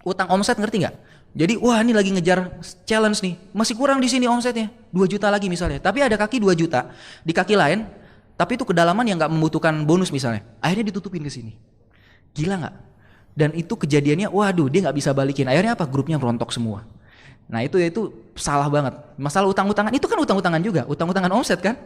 utang omset ngerti gak? Jadi wah ini lagi ngejar challenge nih, masih kurang di sini omsetnya 2 juta lagi misalnya, tapi ada kaki 2 juta di kaki lain, tapi itu kedalaman yang nggak membutuhkan bonus misalnya, akhirnya ditutupin ke sini, gila nggak? Dan itu kejadiannya, waduh dia nggak bisa balikin, akhirnya apa? Grupnya merontok semua. Nah itu salah banget. Masalah utang-utangan itu kan utang-utangan juga, utang-utangan omset kan.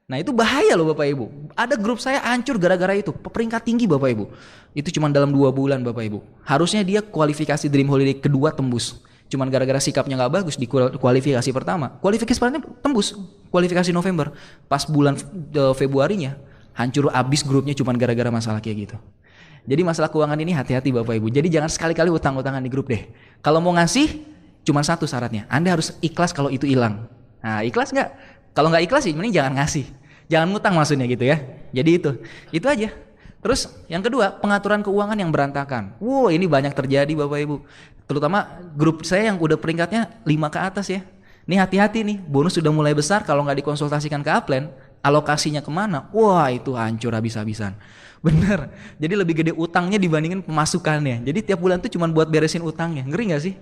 Nah itu bahaya loh Bapak Ibu. Ada grup saya hancur gara-gara itu. Peringkat tinggi Bapak Ibu. Itu cuma dalam 2 bulan Bapak Ibu. Harusnya dia kualifikasi Dream Holiday kedua tembus. Cuman gara-gara sikapnya nggak bagus di kualifikasi pertama. Kualifikasi pertama tembus. Kualifikasi November. Pas bulan Februarinya hancur abis grupnya cuman gara-gara masalah kayak gitu. Jadi masalah keuangan ini hati-hati Bapak Ibu. Jadi jangan sekali-kali utang-utangan di grup deh. Kalau mau ngasih cuma satu syaratnya. Anda harus ikhlas kalau itu hilang. Nah ikhlas nggak? Kalau nggak ikhlas sih, mending jangan ngasih, jangan ngutang maksudnya gitu ya. Jadi itu aja. Terus yang kedua, pengaturan keuangan yang berantakan. Wow, ini banyak terjadi Bapak Ibu. Terutama grup saya yang udah peringkatnya 5 ke atas ya. Nih hati-hati nih, bonus sudah mulai besar kalau nggak dikonsultasikan ke Upland, alokasinya kemana? Wah itu hancur habis-habisan. Bener. Jadi lebih gede utangnya dibandingin pemasukannya. Jadi tiap bulan tuh cuma buat beresin utangnya. Ngeri nggak sih?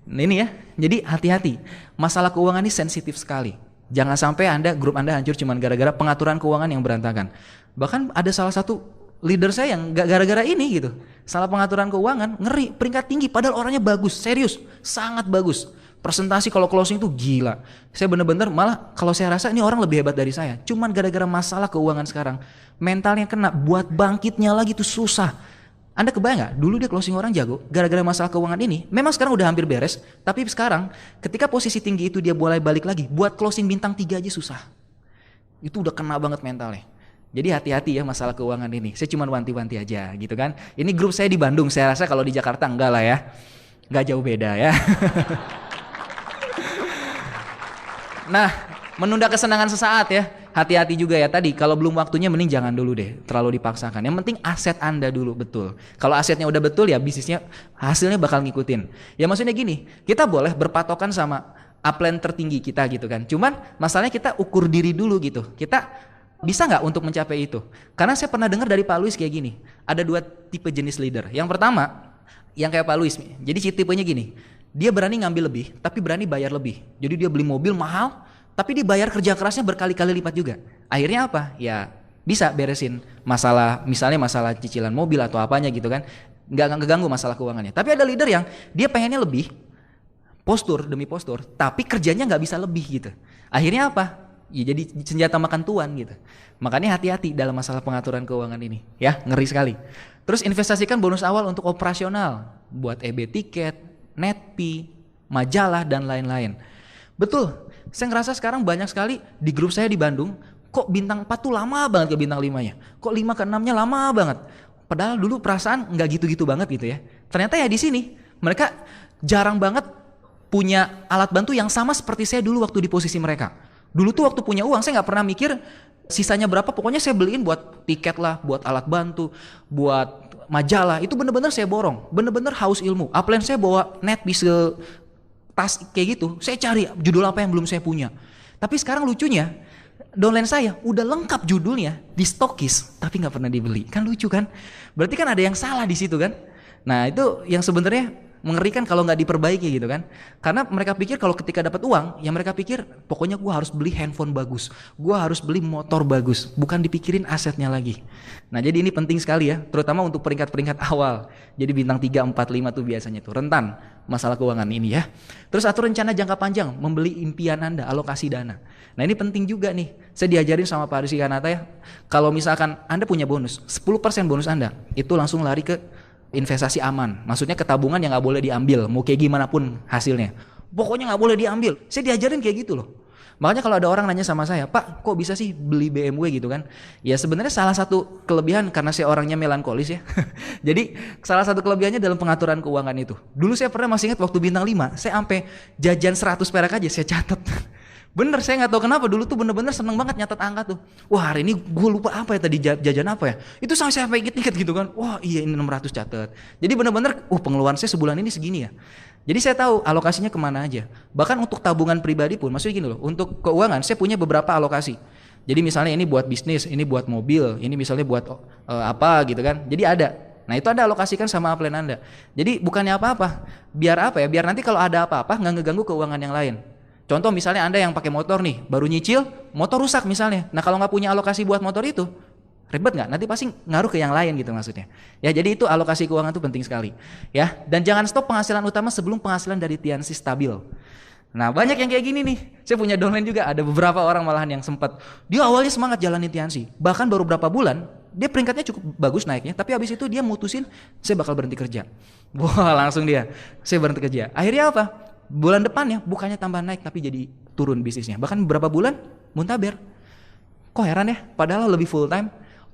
Nah, ini ya. Jadi hati-hati. Masalah keuangan ini sensitif sekali. Jangan sampai grup Anda hancur cuma gara-gara pengaturan keuangan yang berantakan. Bahkan ada salah satu leader saya yang gak gara-gara ini gitu. Salah pengaturan keuangan, ngeri, peringkat tinggi padahal orangnya bagus, serius, sangat bagus. Presentasi kalau closing tuh gila. Saya bener-bener malah kalau saya rasa ini orang lebih hebat dari saya. Cuman gara-gara masalah keuangan sekarang, mentalnya kena, buat bangkitnya lagi tuh susah. Anda kebayang gak? Dulu dia closing orang jago, gara-gara masalah keuangan ini, memang sekarang udah hampir beres, tapi sekarang ketika posisi tinggi itu dia boleh balik lagi, buat closing bintang 3 aja susah. Itu udah kena banget mentalnya. Jadi hati-hati ya masalah keuangan ini. Saya cuma wanti-wanti aja gitu kan. Ini grup saya di Bandung, saya rasa kalau di Jakarta enggak lah ya. Enggak jauh beda ya. Nah, menunda kesenangan sesaat ya. Hati-hati juga ya tadi, kalau belum waktunya mending jangan dulu deh, terlalu dipaksakan. Yang penting aset Anda dulu betul. Kalau asetnya udah betul ya bisnisnya hasilnya bakal ngikutin. Ya maksudnya gini, kita boleh berpatokan sama upline tertinggi kita gitu kan. Cuman masalahnya kita ukur diri dulu gitu. Kita bisa nggak untuk mencapai itu? Karena saya pernah dengar dari Pak Luis kayak gini. Ada 2 tipe jenis leader. Yang pertama, yang kayak Pak Luis. Jadi tipenya gini, dia berani ngambil lebih, tapi berani bayar lebih. Jadi dia beli mobil mahal, tapi dibayar kerja kerasnya berkali-kali lipat juga. Akhirnya apa? Ya bisa beresin masalah, misalnya masalah cicilan mobil atau apanya gitu kan. Nggak ngeganggu masalah keuangannya. Tapi ada leader yang dia pengennya lebih, postur demi postur, tapi kerjanya nggak bisa lebih gitu. Akhirnya apa? Ya jadi senjata makan tuan gitu. Makanya hati-hati dalam masalah pengaturan keuangan ini. Ya ngeri sekali. Terus investasikan bonus awal untuk operasional. Buat EB tiket, netpi, majalah dan lain-lain. Betul. Saya ngerasa sekarang banyak sekali di grup saya di Bandung, kok bintang 4 tuh lama banget ke bintang 5-nya. Kok 5 ke 6-nya lama banget. Padahal dulu perasaan nggak gitu-gitu banget gitu ya. Ternyata ya di sini mereka jarang banget punya alat bantu yang sama seperti saya dulu waktu di posisi mereka. Dulu tuh waktu punya uang saya nggak pernah mikir sisanya berapa, pokoknya saya beliin buat tiket lah, buat alat bantu, buat majalah. Itu bener-bener saya borong, bener-bener haus ilmu. Upline saya bawa net bisa tas kayak gitu, saya cari judul apa yang belum saya punya. Tapi sekarang lucunya, downline saya udah lengkap judulnya di stokis, tapi nggak pernah dibeli. Kan lucu kan? Berarti kan ada yang salah di situ kan? Nah itu yang sebenarnya mengerikan kalau nggak diperbaiki gitu kan. Karena mereka pikir kalau ketika dapat uang, ya mereka pikir pokoknya gue harus beli handphone bagus, gue harus beli motor bagus, bukan dipikirin asetnya lagi. Nah jadi ini penting sekali ya, terutama untuk peringkat-peringkat awal. Jadi bintang 3, 4, 5 tuh biasanya tuh rentan masalah keuangan ini ya. Terus atur rencana jangka panjang, membeli impian Anda, alokasi dana. Nah ini penting juga nih, saya diajarin sama Pak Rizky Kanata ya, kalau misalkan Anda punya bonus, 10% bonus Anda, itu langsung lari ke investasi aman, maksudnya ke tabungan yang nggak boleh diambil, mau kayak gimana pun hasilnya, pokoknya nggak boleh diambil. Saya diajarin kayak gitu loh. Makanya kalau ada orang nanya sama saya, Pak, kok bisa sih beli BMW gitu kan? Ya sebenarnya salah satu kelebihan karena saya orangnya melankolis ya. Jadi salah satu kelebihannya dalam pengaturan keuangan itu. Dulu saya pernah masih ingat waktu bintang 5, saya sampai jajan 100 perak aja saya catat. Bener, saya nggak tahu kenapa dulu tuh bener-bener seneng banget nyatet angka tuh. Wah hari ini gue lupa apa ya tadi jajan apa ya. Itu sampai inget-inget gitu kan. Wah iya ini 600 catet. Jadi bener-bener pengeluaran saya sebulan ini segini ya. Jadi saya tahu alokasinya kemana aja. Bahkan untuk tabungan pribadi pun, maksudnya gini loh, untuk keuangan saya punya beberapa alokasi. Jadi misalnya ini buat bisnis, ini buat mobil, ini misalnya buat apa gitu kan. Jadi ada. Nah itu Anda alokasikan sama upline Anda. Jadi bukannya apa-apa. Biar apa ya, biar nanti kalau ada apa-apa nggak ngeganggu keuangan yang lain. Contoh misalnya Anda yang pakai motor nih, baru nyicil, motor rusak misalnya. Nah kalau nggak punya alokasi buat motor itu, Ribet nggak? Nanti pasti ngaruh ke yang lain gitu maksudnya. Ya jadi itu alokasi keuangan itu penting sekali. Ya dan jangan stop penghasilan utama sebelum penghasilan dari Tiansi stabil. Nah banyak yang kayak gini nih. Saya punya downline juga ada beberapa orang malahan yang sempat. Dia awalnya semangat jalanin Tiansi. Bahkan baru berapa bulan dia peringkatnya cukup bagus naiknya. Tapi habis itu dia mutusin saya bakal berhenti kerja. Wah langsung dia saya berhenti kerja. Akhirnya apa? Bulan depannya bukannya tambah naik tapi jadi turun bisnisnya. Bahkan beberapa bulan muntaber. Kok heran ya? Padahal lebih full time.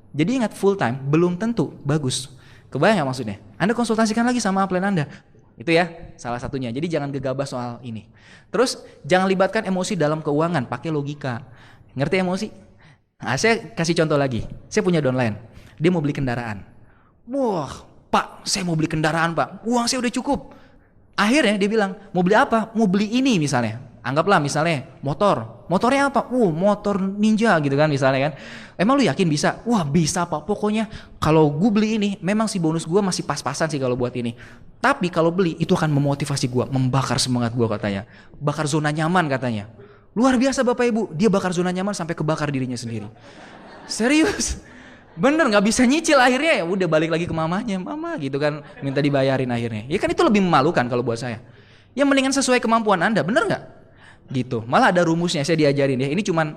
Jadi ingat full time belum tentu bagus. Kebayang nggak maksudnya? Anda konsultasikan lagi sama upline Anda. Itu ya salah satunya. Jadi jangan gegabah soal ini. Terus jangan libatkan emosi dalam keuangan. Pakai logika. Ngerti emosi? Nah, saya kasih contoh lagi. Saya punya downline. Dia mau beli kendaraan. Wah Pak saya mau beli kendaraan Pak. Uang saya udah cukup. Akhirnya dia bilang mau beli apa? Mau beli ini misalnya. Anggaplah misalnya motor. Motornya apa? Motor Ninja gitu kan misalnya kan. Emang lu yakin bisa? Wah bisa Pak. Pokoknya kalau gue beli ini memang si bonus gue masih pas-pasan sih kalau buat ini. Tapi kalau beli itu akan memotivasi gue, membakar semangat gue katanya. Bakar zona nyaman katanya. Luar biasa Bapak Ibu. Dia bakar zona nyaman sampai kebakar dirinya sendiri. Serius. Bener nggak bisa nyicil akhirnya ya udah balik lagi ke mamanya. Mama gitu kan minta dibayarin akhirnya. Ya kan itu lebih memalukan kalau buat saya. Ya mendingan sesuai kemampuan Anda. Bener nggak? Gitu. Malah ada rumusnya saya diajarin ya. Ini cuman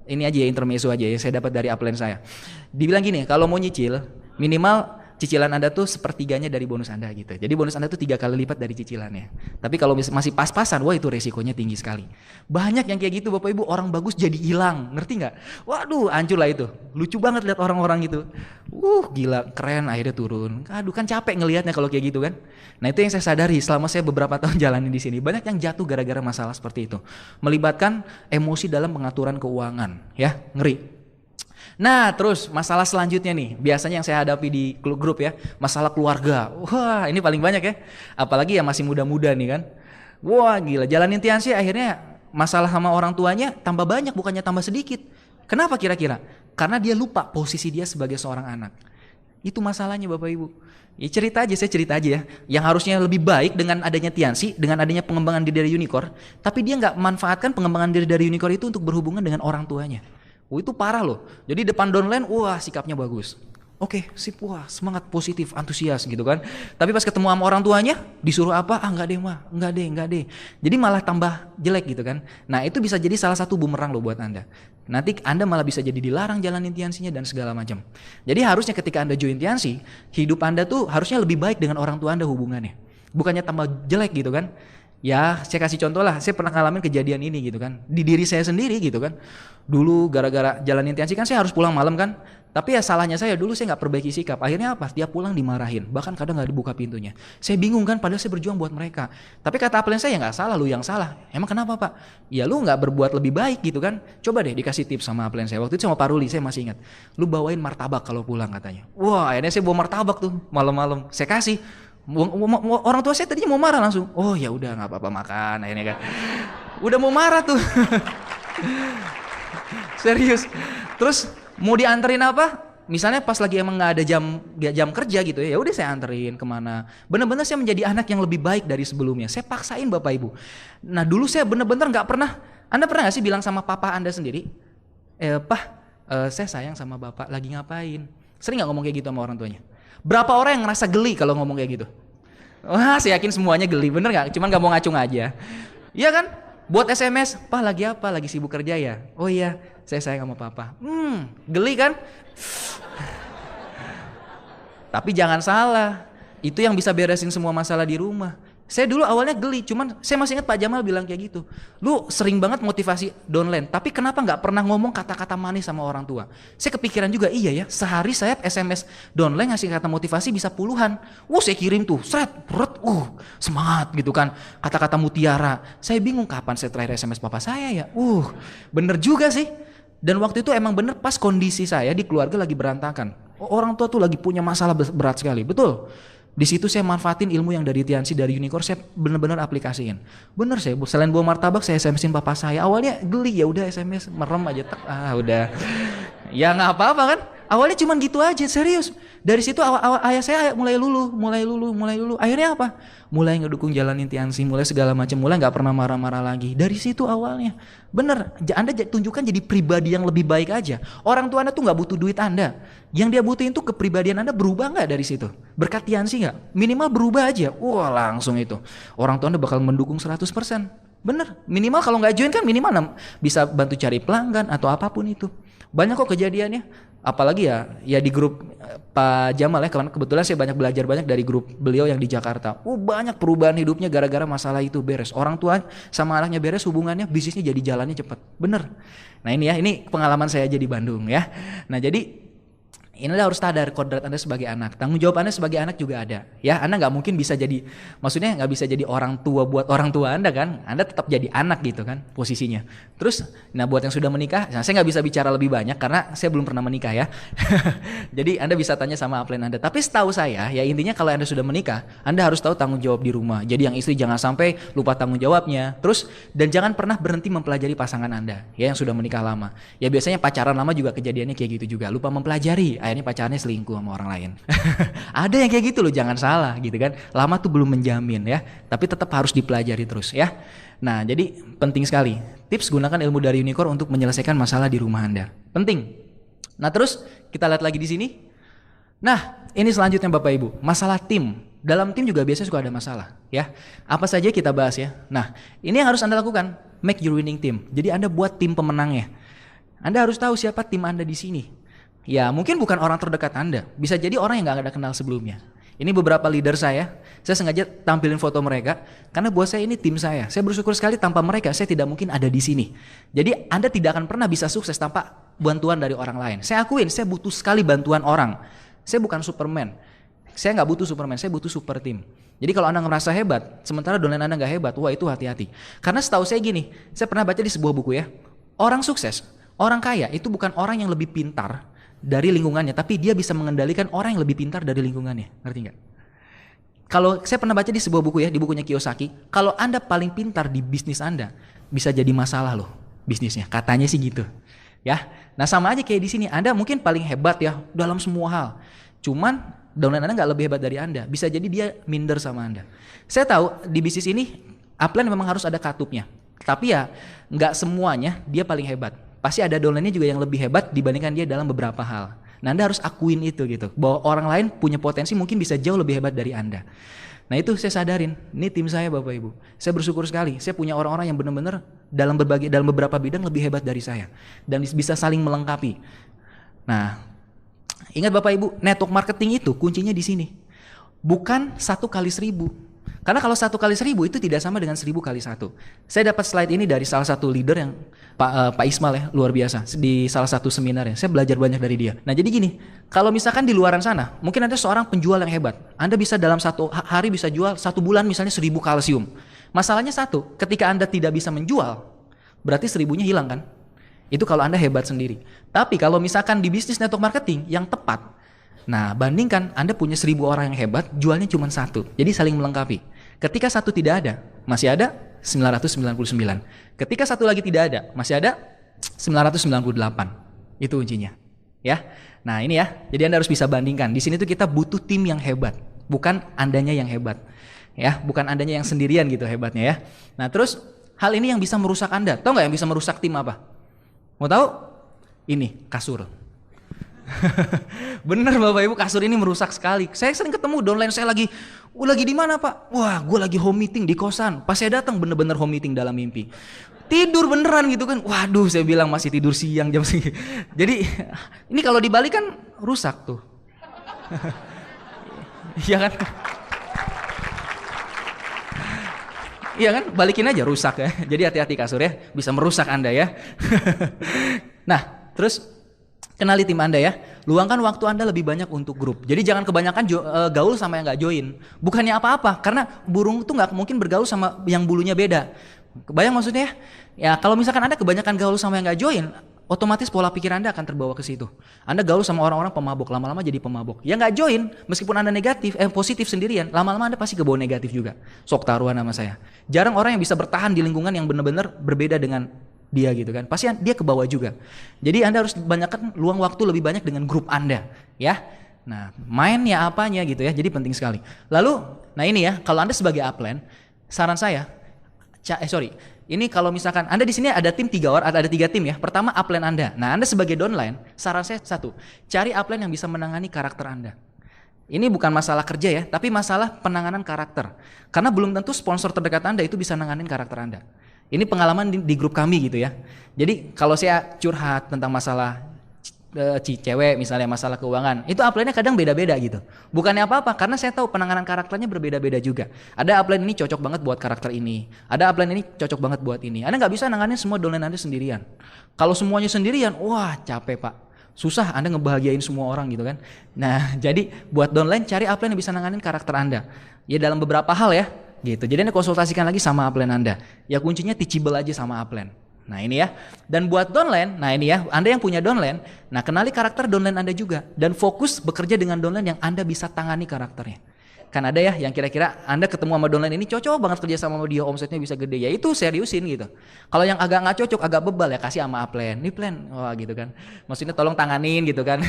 ini aja ya intermezzo aja ya saya dapat dari upline saya. Dibilang gini, kalau mau nyicil minimal cicilan Anda tuh sepertiganya dari bonus Anda gitu. Jadi bonus Anda tuh 3 kali lipat dari cicilannya. Tapi kalau masih pas-pasan, wah itu resikonya tinggi sekali. Banyak yang kayak gitu Bapak Ibu, orang bagus jadi hilang, ngerti nggak? Waduh, hancur lah itu. Lucu banget lihat orang-orang gitu. Gila, keren akhirnya turun. Aduh kan capek ngelihatnya kalau kayak gitu kan. Nah itu yang saya sadari selama saya beberapa tahun jalanin di sini. Banyak yang jatuh gara-gara masalah seperti itu. Melibatkan emosi dalam pengaturan keuangan, ya ngeri. Nah terus masalah selanjutnya nih, biasanya yang saya hadapi di grup ya, masalah keluarga. Wah ini paling banyak ya, apalagi yang masih muda-muda nih kan. Wah gila, jalanin Tiansi akhirnya masalah sama orang tuanya tambah banyak bukannya tambah sedikit. Kenapa kira-kira? Karena dia lupa posisi dia sebagai seorang anak. Itu masalahnya Bapak Ibu. Ya cerita aja, saya cerita aja ya. Yang harusnya lebih baik dengan adanya Tiansi, dengan adanya pengembangan diri dari Unicorn, tapi dia nggak memanfaatkan pengembangan diri dari Unicorn itu untuk berhubungan dengan orang tuanya. Itu parah loh. Jadi depan downline, wah sikapnya bagus. Oke, sip, wah semangat positif, antusias gitu kan. Tapi pas ketemu sama orang tuanya, disuruh apa? Enggak deh mah, enggak deh. Jadi malah tambah jelek gitu kan. Nah itu bisa jadi salah satu bumerang loh buat Anda. Nanti Anda malah bisa jadi dilarang jalanin Tiansinya dan segala macam. Jadi harusnya ketika Anda join Tiansi, hidup Anda tuh harusnya lebih baik dengan orang tua Anda hubungannya. Bukannya tambah jelek gitu kan. Ya saya kasih contoh lah, saya pernah ngalamin kejadian ini gitu kan. Di diri saya sendiri gitu kan. Dulu gara-gara jalanin Tiansi kan saya harus pulang malam kan. Tapi ya salahnya saya dulu saya gak perbaiki sikap. Akhirnya apa? Dia pulang dimarahin. Bahkan kadang gak dibuka pintunya. Saya bingung kan padahal saya berjuang buat mereka. Tapi kata upline saya gak salah, lu yang salah. Emang kenapa Pak? Ya lu gak berbuat lebih baik gitu kan. Coba deh dikasih tips sama upline saya. Waktu itu sama Pak Ruli saya masih ingat. Lu bawain martabak kalau pulang katanya. Wah akhirnya saya bawa martabak tuh malam-malam. Saya kasih. Orang tua saya tadinya mau marah langsung. Oh ya udah nggak apa-apa makan akhirnya kan. Udah mau marah tuh. Serius. Terus mau dianterin apa? Misalnya pas lagi emang nggak ada jam kerja gitu ya udah saya anterin kemana. Bener-bener saya menjadi anak yang lebih baik dari sebelumnya. Saya paksain Bapak Ibu. Nah dulu saya bener-bener nggak pernah. Anda pernah nggak sih bilang sama papa Anda sendiri? Pak, saya sayang sama bapak. Lagi ngapain? Sering nggak ngomong kayak gitu sama orang tuanya? Berapa orang yang ngerasa geli kalau ngomong kayak gitu? Wah saya yakin semuanya geli, bener gak? Cuman gak mau ngacung aja. Iya kan? Buat SMS, Pak lagi apa? Lagi sibuk kerja ya? Oh iya, saya sayang sama papa. Geli kan? Tapi jangan salah, itu yang bisa beresin semua masalah di rumah. Saya dulu awalnya geli, cuman saya masih ingat Pak Jamal bilang kayak gitu. Lu sering banget motivasi downline, tapi kenapa gak pernah ngomong kata-kata manis sama orang tua? Saya kepikiran juga, iya ya, sehari saya SMS downline ngasih kata motivasi bisa puluhan. Saya kirim tuh, semangat gitu kan. Kata-kata mutiara. Saya bingung kapan saya terakhir SMS papa saya ya. Bener juga sih. Dan waktu itu emang bener pas kondisi saya di keluarga lagi berantakan. Orang tua tuh lagi punya masalah berat sekali, betul. Di situ saya manfaatin ilmu yang dari Tiansi, dari Unicorn, saya benar-benar aplikasiin. Bener saya, selain bawa martabak saya SMS-in papa saya. Awalnya geli, ya udah SMS, merem aja, udah. Ya nggak apa-apa kan? Awalnya cuman gitu aja, serius. Dari situ awal ayah saya mulai luluh. Akhirnya apa? Mulai ngedukung jalanin Tianxi, mulai segala macam, mulai nggak pernah marah-marah lagi. Dari situ awalnya. Bener, Anda tunjukkan jadi pribadi yang lebih baik aja. Orang tua Anda tuh nggak butuh duit Anda. Yang dia butuhin tuh kepribadian Anda berubah nggak dari situ? Berkat Tianxi nggak? Minimal berubah aja. Wah, langsung itu. Orang tua Anda bakal mendukung 100%. Bener, minimal kalau nggak join kan minimal bisa bantu cari pelanggan atau apapun itu. Banyak kok kejadiannya. Apalagi ya di grup Pak Jamal ya, karena kebetulan saya banyak belajar banyak dari grup beliau yang di Jakarta. Banyak perubahan hidupnya gara-gara masalah itu beres. Orang tua sama anaknya beres, hubungannya, bisnisnya jadi jalannya cepat. Bener. Nah ini ya, ini pengalaman saya aja di Bandung ya. Nah jadi ini Anda harus sadar kodrat Anda sebagai anak. Tanggung jawab Anda sebagai anak juga ada. Ya, Anda nggak mungkin bisa jadi, maksudnya nggak bisa jadi orang tua buat orang tua Anda kan. Anda tetap jadi anak gitu kan posisinya. Terus, nah buat yang sudah menikah, nah saya nggak bisa bicara lebih banyak karena saya belum pernah menikah ya. Jadi Anda bisa tanya sama upline Anda. Tapi setahu saya, ya intinya kalau Anda sudah menikah, Anda harus tahu tanggung jawab di rumah. Jadi yang istri jangan sampai lupa tanggung jawabnya. Terus, dan jangan pernah berhenti mempelajari pasangan Anda, ya yang sudah menikah lama. Ya biasanya pacaran lama juga kejadiannya kayak gitu juga. Lupa mempelajari. Akhirnya pacarnya selingkuh sama orang lain. Ada yang kayak gitu loh, jangan salah gitu kan. Lama tuh belum menjamin ya, tapi tetap harus dipelajari terus ya. Nah, jadi penting sekali. Tips gunakan ilmu dari Unicorn untuk menyelesaikan masalah di rumah Anda. Penting. Nah, terus kita lihat lagi di sini. Nah, ini selanjutnya Bapak Ibu, masalah tim. Dalam tim juga biasanya suka ada masalah ya. Apa saja kita bahas ya. Nah, ini yang harus Anda lakukan, make your winning team. Jadi Anda buat tim pemenangnya. Anda harus tahu siapa tim Anda di sini. Ya mungkin bukan orang terdekat Anda, bisa jadi orang yang gak ada kenal sebelumnya. Ini beberapa leader saya sengaja tampilin foto mereka, karena buat saya ini tim saya. Saya bersyukur sekali tanpa mereka, saya tidak mungkin ada di sini. Jadi Anda tidak akan pernah bisa sukses tanpa bantuan dari orang lain. Saya akuin, saya butuh sekali bantuan orang. Saya bukan Superman, saya gak butuh Superman, saya butuh super tim. Jadi kalau Anda ngerasa hebat, sementara downline Anda gak hebat, wah itu hati-hati. Karena setahu saya gini, saya pernah baca di sebuah buku ya, orang sukses, orang kaya itu bukan orang yang lebih pintar dari lingkungannya, tapi dia bisa mengendalikan orang yang lebih pintar dari lingkungannya. Ngerti nggak? Kalau saya pernah baca di sebuah buku ya, di bukunya Kiyosaki, kalau Anda paling pintar di bisnis Anda, bisa jadi masalah loh bisnisnya. Katanya sih gitu. Ya. Nah, sama aja kayak di sini, Anda mungkin paling hebat ya dalam semua hal. Cuman downline Anda nggak lebih hebat dari Anda. Bisa jadi dia minder sama Anda. Saya tahu di bisnis ini upline memang harus ada katupnya. Tapi ya nggak semuanya dia paling hebat. Pasti ada downline-nya juga yang lebih hebat dibandingkan dia dalam beberapa hal. Nah, Anda harus akuin itu gitu, bahwa orang lain punya potensi mungkin bisa jauh lebih hebat dari Anda. Nah, itu saya sadarin, ini tim saya Bapak Ibu. Saya bersyukur sekali, saya punya orang-orang yang benar-benar dalam beberapa bidang lebih hebat dari saya. Dan bisa saling melengkapi. Nah, ingat Bapak Ibu, network marketing itu kuncinya di sini. Bukan 1 kali 1000. Karena kalau 1 kali 1000 itu tidak sama dengan 1000 kali 1. Saya dapat slide ini dari salah satu leader yang Pak Ismail ya, luar biasa, di salah satu seminar ya. Saya belajar banyak dari dia. Nah jadi gini, kalau misalkan di luaran sana, mungkin ada seorang penjual yang hebat. Anda bisa dalam 1 hari bisa jual 1 bulan misalnya 1000 kalsium. Masalahnya satu, ketika Anda tidak bisa menjual, berarti 1000-nya hilang kan? Itu kalau Anda hebat sendiri. Tapi kalau misalkan di bisnis network marketing yang tepat, nah bandingkan Anda punya 1000 orang yang hebat, jualnya cuma 1. Jadi saling melengkapi. Ketika 1 tidak ada, masih ada 999. Ketika 1 lagi tidak ada, masih ada 998. Itu kuncinya. Ya. Nah, ini ya. Jadi Anda harus bisa bandingkan. Di sini tuh kita butuh tim yang hebat, bukan Andanya yang hebat. Ya, bukan Andanya yang sendirian gitu hebatnya ya. Nah, terus hal ini yang bisa merusak Anda. Tahu nggak yang bisa merusak tim apa? Mau tahu? Ini, kasur. Bener Bapak Ibu, kasur ini merusak sekali. Saya sering ketemu downline saya lagi di mana Pak? Wah, gue lagi home meeting di kosan. Pas saya datang bener-bener home meeting dalam mimpi. Tidur beneran gitu kan. Waduh, saya bilang masih tidur siang jam segini. Jadi ini kalau dibalik kan rusak tuh. Iya kan? Iya kan? Balikin aja rusak ya. Jadi hati-hati kasur ya, bisa merusak Anda ya. Nah, terus kenali tim Anda ya. Luangkan waktu Anda lebih banyak untuk grup. Jadi jangan kebanyakan gaul sama yang gak join. Bukannya apa-apa, karena burung tuh gak mungkin bergaul sama yang bulunya beda. Kebayang maksudnya? Ya kalau misalkan Anda kebanyakan gaul sama yang gak join, otomatis pola pikir Anda akan terbawa ke situ. Anda gaul sama orang-orang pemabuk, lama-lama jadi pemabuk. Yang gak join, meskipun Anda positif sendirian, lama-lama Anda pasti kebawa negatif juga. Sok taruhan sama saya. Jarang orang yang bisa bertahan di lingkungan yang benar-benar berbeda dengan dia gitu kan. Pasti dia ke bawah juga. Jadi Anda harus banyakkan luang waktu lebih banyak dengan grup Anda, ya. Nah, mainnya apanya gitu ya. Jadi penting sekali. Lalu, nah ini ya, kalau Anda sebagai upline, saran saya, ini kalau misalkan Anda di sini ada tim 3 orang, ada 3 tim ya. Pertama upline Anda. Nah, Anda sebagai downline, saran saya satu, cari upline yang bisa menangani karakter Anda. Ini bukan masalah kerja ya, tapi masalah penanganan karakter. Karena belum tentu sponsor terdekat Anda itu bisa nanganin karakter Anda. Ini pengalaman di grup kami gitu ya. Jadi kalau saya curhat tentang masalah cewek misalnya, masalah keuangan, itu upline-nya kadang beda-beda gitu. Bukannya apa-apa, karena saya tahu penanganan karakternya berbeda-beda juga. Ada upline ini cocok banget buat karakter ini, ada upline ini cocok banget buat ini. Anda nggak bisa nanganin semua downline Anda sendirian. Kalau semuanya sendirian, wah capek Pak. Susah Anda ngebahagiain semua orang gitu kan. Nah jadi buat downline cari upline yang bisa nanganin karakter Anda. Ya dalam beberapa hal ya gitu. Jadi Anda konsultasikan lagi sama upline Anda. Ya kuncinya teachable aja sama upline. Nah ini ya, dan buat downline, nah ini ya, Anda yang punya downline, nah kenali karakter downline Anda juga, dan fokus bekerja dengan downline yang Anda bisa tangani karakternya. Kan ada ya yang kira-kira Anda ketemu sama downline ini cocok banget kerja sama dia, omsetnya bisa gede, ya itu seriusin gitu. Kalau yang agak nggak cocok, agak bebal ya kasih sama upline, nih plan, wah gitu kan, maksudnya tolong tanganin gitu kan,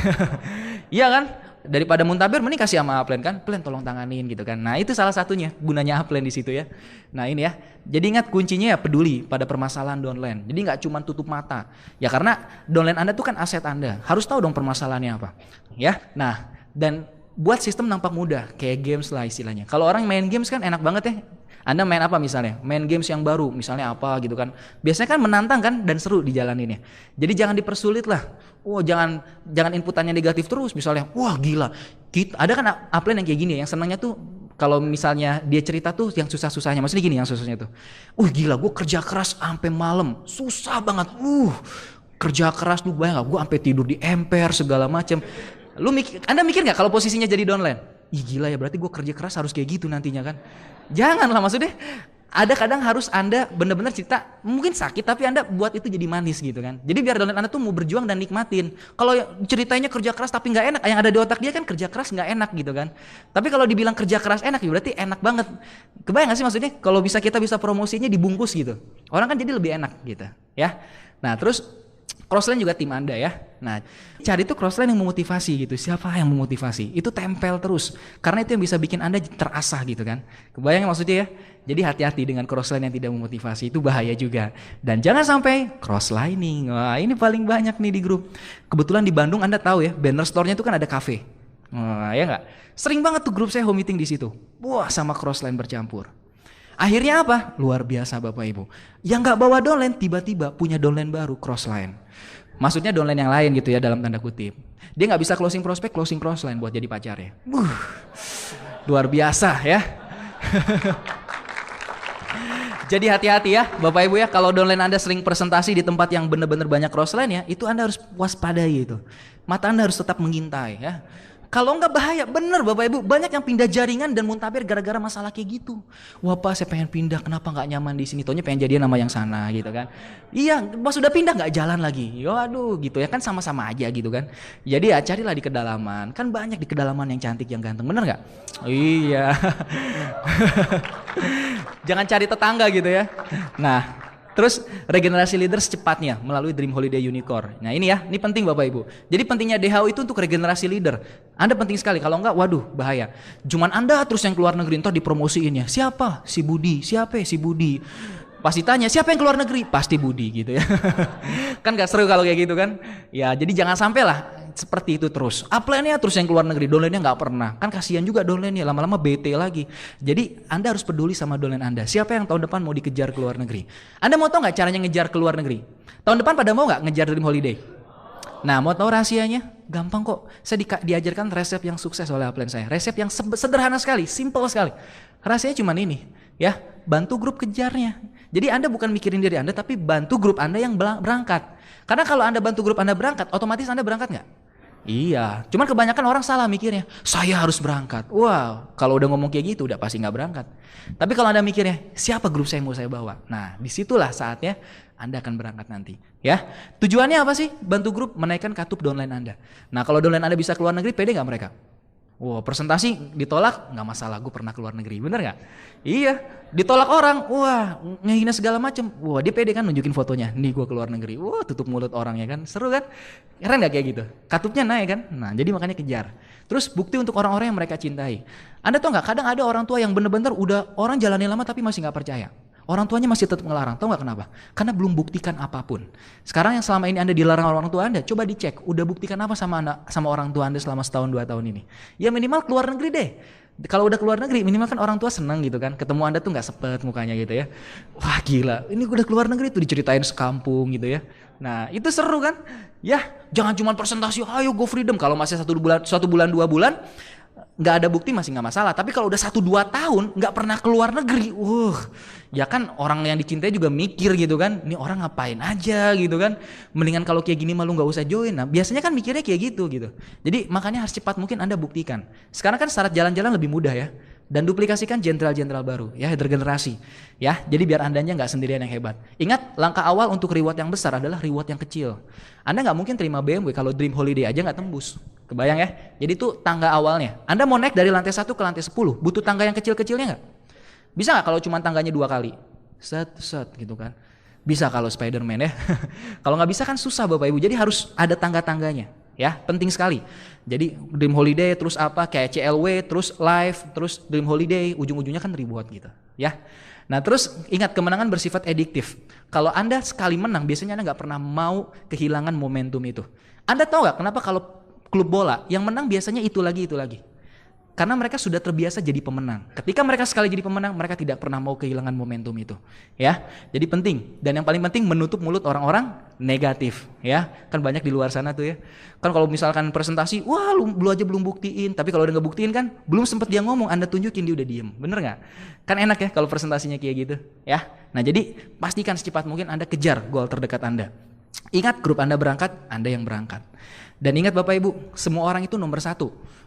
iya kan? Daripada muntaber mending kasih sama upline kan, plan tolong tanganin gitu kan. Nah itu salah satunya gunanya upline di situ ya. Nah ini ya, jadi ingat kuncinya ya peduli pada permasalahan downline. Jadi nggak cuma tutup mata ya, karena downline Anda tuh kan aset Anda, harus tahu dong permasalahannya apa ya. Nah dan buat sistem nampak mudah kayak games lah istilahnya. Kalau orang main games kan enak banget ya. Anda main apa misalnya? Main games yang baru misalnya apa gitu kan. Biasanya kan menantang kan dan seru dijalaninnya. Jadi jangan dipersulit lah. Oh jangan inputannya negatif terus misalnya. Wah gila. Ada kan upline yang kayak gini yang senangnya tuh kalau misalnya dia cerita tuh yang susah-susahnya. Maksudnya gini yang susahnya tuh. Gila gue kerja keras sampai malam. Susah banget. Kerja keras tuh bayang gak? Gue sampai tidur di emper segala macem. Anda mikir gak kalau posisinya jadi downline? Ih gila ya, berarti gue kerja keras harus kayak gitu nantinya kan. Janganlah, maksudnya ada kadang harus Anda benar-benar cerita, mungkin sakit tapi Anda buat itu jadi manis gitu kan. Jadi biar downline Anda tuh mau berjuang dan nikmatin. Kalau ceritanya kerja keras tapi gak enak, yang ada di otak dia kan kerja keras gak enak gitu kan. Tapi kalau dibilang kerja keras enak ya berarti enak banget. Kebayang gak sih maksudnya kalau kita bisa promosinya dibungkus gitu. Orang kan jadi lebih enak gitu ya. Nah terus crossline juga tim Anda ya. Nah, cari tuh crossline yang memotivasi gitu. Siapa yang memotivasi? Itu tempel terus. Karena itu yang bisa bikin Anda terasah gitu kan. Kebayang maksudnya ya? Jadi hati-hati dengan crossline yang tidak memotivasi. Itu bahaya juga. Dan jangan sampai crosslining. Wah, ini paling banyak nih di grup. Kebetulan di Bandung Anda tahu ya, banner store-nya itu kan ada cafe. Wah, ya enggak? Sering banget tuh grup saya home meeting di situ. Wah, sama crossline bercampur. Akhirnya apa? Luar biasa Bapak Ibu. Yang gak bawa downline tiba-tiba punya downline baru, crossline. Maksudnya downline yang lain gitu ya dalam tanda kutip. Dia gak bisa closing prospek, closing crossline buat jadi pacarnya. Luar biasa ya. Jadi hati-hati ya Bapak Ibu ya. Kalau downline Anda sering presentasi di tempat yang benar-benar banyak crossline ya, itu Anda harus waspadai itu. Mata Anda harus tetap mengintai ya. Kalau enggak bahaya, bener Bapak Ibu. Banyak yang pindah jaringan dan muntaber gara-gara masalah kayak gitu. Wah Pak saya pengen pindah, kenapa gak nyaman di sini? Taunya pengen jadian sama yang sana gitu kan. Iya, pas sudah pindah gak jalan lagi. Aduh gitu ya kan sama-sama aja gitu kan. Jadi ya carilah di kedalaman. Kan banyak di kedalaman yang cantik, yang ganteng. Bener gak? Iya. Jangan cari tetangga gitu ya. Nah. Terus regenerasi leader secepatnya melalui Dream Holiday Unicorn. Nah ini ya, ini penting Bapak Ibu. Jadi pentingnya DHU itu untuk regenerasi leader. Anda penting sekali, kalau enggak waduh bahaya. Cuman Anda terus yang keluar negeri entar dipromosiin ya. Siapa? Si Budi. Siapa si Budi? Pasti tanya siapa yang keluar negeri? Pasti Budi gitu ya. Kan gak seru kalau kayak gitu kan. Ya jadi jangan sampai lah seperti itu terus. Upline-nya terus yang keluar negeri, downline-nya gak pernah. Kan kasihan juga downline-nya, lama-lama bete lagi. Jadi Anda harus peduli sama downline Anda. Siapa yang tahun depan mau dikejar ke luar negeri? Anda mau tahu gak caranya ngejar ke luar negeri? Tahun depan pada mau gak ngejar Dream Holiday? Nah mau tahu rahasianya? Gampang kok. Saya diajarkan resep yang sukses oleh upline saya. Resep yang sederhana sekali, simple sekali. Rahasianya cuma ini, ya, bantu grup kejarnya. Jadi Anda bukan mikirin diri Anda, tapi bantu grup Anda yang berangkat. Karena kalau Anda bantu grup Anda berangkat, otomatis Anda berangkat nggak? Iya, cuman kebanyakan orang salah mikirnya, saya harus berangkat. Wow, kalau udah ngomong kayak gitu udah pasti nggak berangkat. Tapi kalau Anda mikirnya, siapa grup saya mau saya bawa? Nah, disitulah saatnya Anda akan berangkat nanti. Ya, tujuannya apa sih? Bantu grup menaikkan katup downline Anda. Nah, kalau downline Anda bisa keluar negeri, pede nggak mereka? Wah, presentasi ditolak, nggak masalah, gue pernah keluar negeri, bener nggak? Iya, ditolak orang, wah ngehina segala macem, wah dia pede kan nunjukin fotonya, nih gue keluar negeri, wah tutup mulut orangnya kan, seru kan? Keren nggak kayak gitu? Katupnya naik kan? Nah jadi makanya kejar. Terus bukti untuk orang-orang yang mereka cintai. Anda tau nggak? Kadang ada orang tua yang bener-bener udah orang jalani lama tapi masih nggak percaya. Orang tuanya masih tetap ngelarang, tahu nggak kenapa? Karena belum buktikan apapun. Sekarang yang selama ini Anda dilarang orang tua Anda, coba dicek, udah buktikan apa sama orang tua Anda selama setahun 2 tahun ini? Ya minimal keluar negeri deh. Kalau udah keluar negeri, minimal kan orang tua seneng gitu kan, ketemu Anda tuh nggak sepet mukanya gitu ya. Wah gila, ini udah keluar negeri tuh diceritain sekampung gitu ya. Nah itu seru kan? Ya jangan cuma presentasi, ayo go freedom. Kalau masih 1 bulan 2 bulan, nggak ada bukti masih nggak masalah. Tapi kalau udah 1-2 tahun nggak pernah keluar negeri, ya kan orang yang dicintai juga mikir gitu kan, ini orang ngapain aja gitu kan, mendingan kalau kayak gini malu nggak usah join. Nah biasanya kan mikirnya kayak gitu. Jadi makanya harus cepat mungkin Anda buktikan. Sekarang kan syarat jalan-jalan lebih mudah ya, dan duplikasikan jenderal-jenderal baru ya, regenerasi ya, jadi biar Andanya nggak sendirian yang hebat. Ingat, langkah awal untuk reward yang besar adalah reward yang kecil. Anda nggak mungkin terima BMW kalau Dream Holiday aja nggak tembus. Kebayang ya? Jadi itu tangga awalnya. Anda mau naik dari lantai 1 ke lantai 10, butuh tangga yang kecil-kecilnya nggak? Bisa nggak kalau cuma tangganya 2 kali? Set gitu kan? Bisa kalau Spider-Man ya. Kalau nggak bisa kan susah Bapak Ibu. Jadi harus ada tangga-tangganya. Ya, penting sekali. Jadi Dream Holiday terus apa kayak CLW, terus Live, terus Dream Holiday, ujung-ujungnya kan reward gitu, ya. Nah, terus ingat kemenangan bersifat adiktif. Kalau Anda sekali menang, biasanya Anda nggak pernah mau kehilangan momentum itu. Anda tahu nggak kenapa kalau klub bola yang menang biasanya itu lagi? Karena mereka sudah terbiasa jadi pemenang. Ketika mereka sekali jadi pemenang, mereka tidak pernah mau kehilangan momentum itu. Ya, jadi penting. Dan yang paling penting menutup mulut orang-orang negatif. Ya, kan banyak di luar sana tuh ya. Kan kalau misalkan presentasi, wah lu aja belum buktiin. Tapi kalau udah nggak buktiin kan, belum sempat dia ngomong, Anda tunjukin dia udah diem. Bener nggak? Kan enak ya kalau presentasinya kayak gitu. Ya, nah jadi pastikan secepat mungkin Anda kejar goal terdekat Anda. Ingat, grup Anda berangkat, Anda yang berangkat. Dan ingat Bapak Ibu, semua orang itu nomor 1.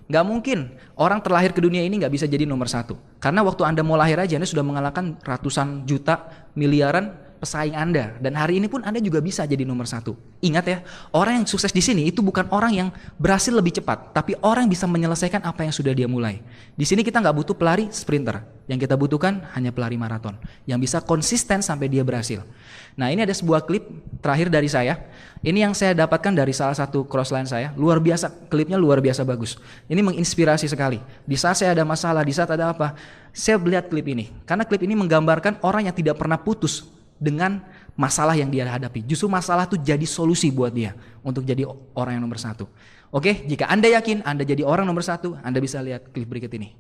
Gak mungkin orang terlahir ke dunia ini gak bisa jadi nomor 1. Karena waktu Anda mau lahir aja Anda sudah mengalahkan ratusan juta, miliaran pesaing Anda. Dan hari ini pun Anda juga bisa jadi nomor 1. Ingat ya, orang yang sukses di sini itu bukan orang yang berhasil lebih cepat, tapi orang yang bisa menyelesaikan apa yang sudah dia mulai. Di sini kita gak butuh pelari sprinter. Yang kita butuhkan hanya pelari maraton yang bisa konsisten sampai dia berhasil. Nah, ini ada sebuah klip terakhir dari saya. Ini yang saya dapatkan dari salah satu crossline saya. Luar biasa, klipnya luar biasa bagus. Ini menginspirasi sekali. Di saat saya ada masalah, di saat ada apa, saya melihat klip ini. Karena klip ini menggambarkan orang yang tidak pernah putus dengan masalah yang dia hadapi. Justru masalah itu jadi solusi buat dia untuk jadi orang yang nomor 1. Oke, jika Anda yakin Anda jadi orang nomor 1, Anda bisa lihat klip berikut ini.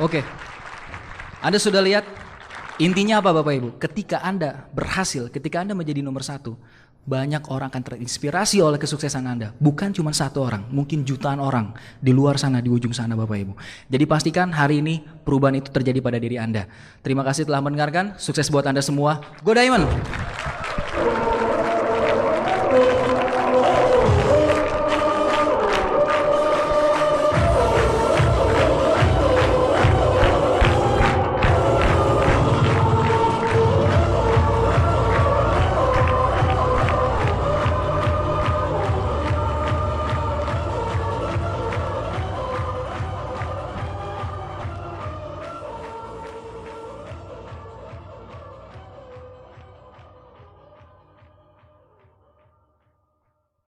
Oke, Anda sudah lihat intinya apa Bapak Ibu? Ketika Anda berhasil, ketika Anda menjadi nomor 1, banyak orang akan terinspirasi oleh kesuksesan Anda. Bukan cuma 1 orang, mungkin jutaan orang di luar sana, di ujung sana Bapak Ibu. Jadi pastikan hari ini perubahan itu terjadi pada diri Anda. Terima kasih telah mendengarkan, sukses buat Anda semua. Go Diamond!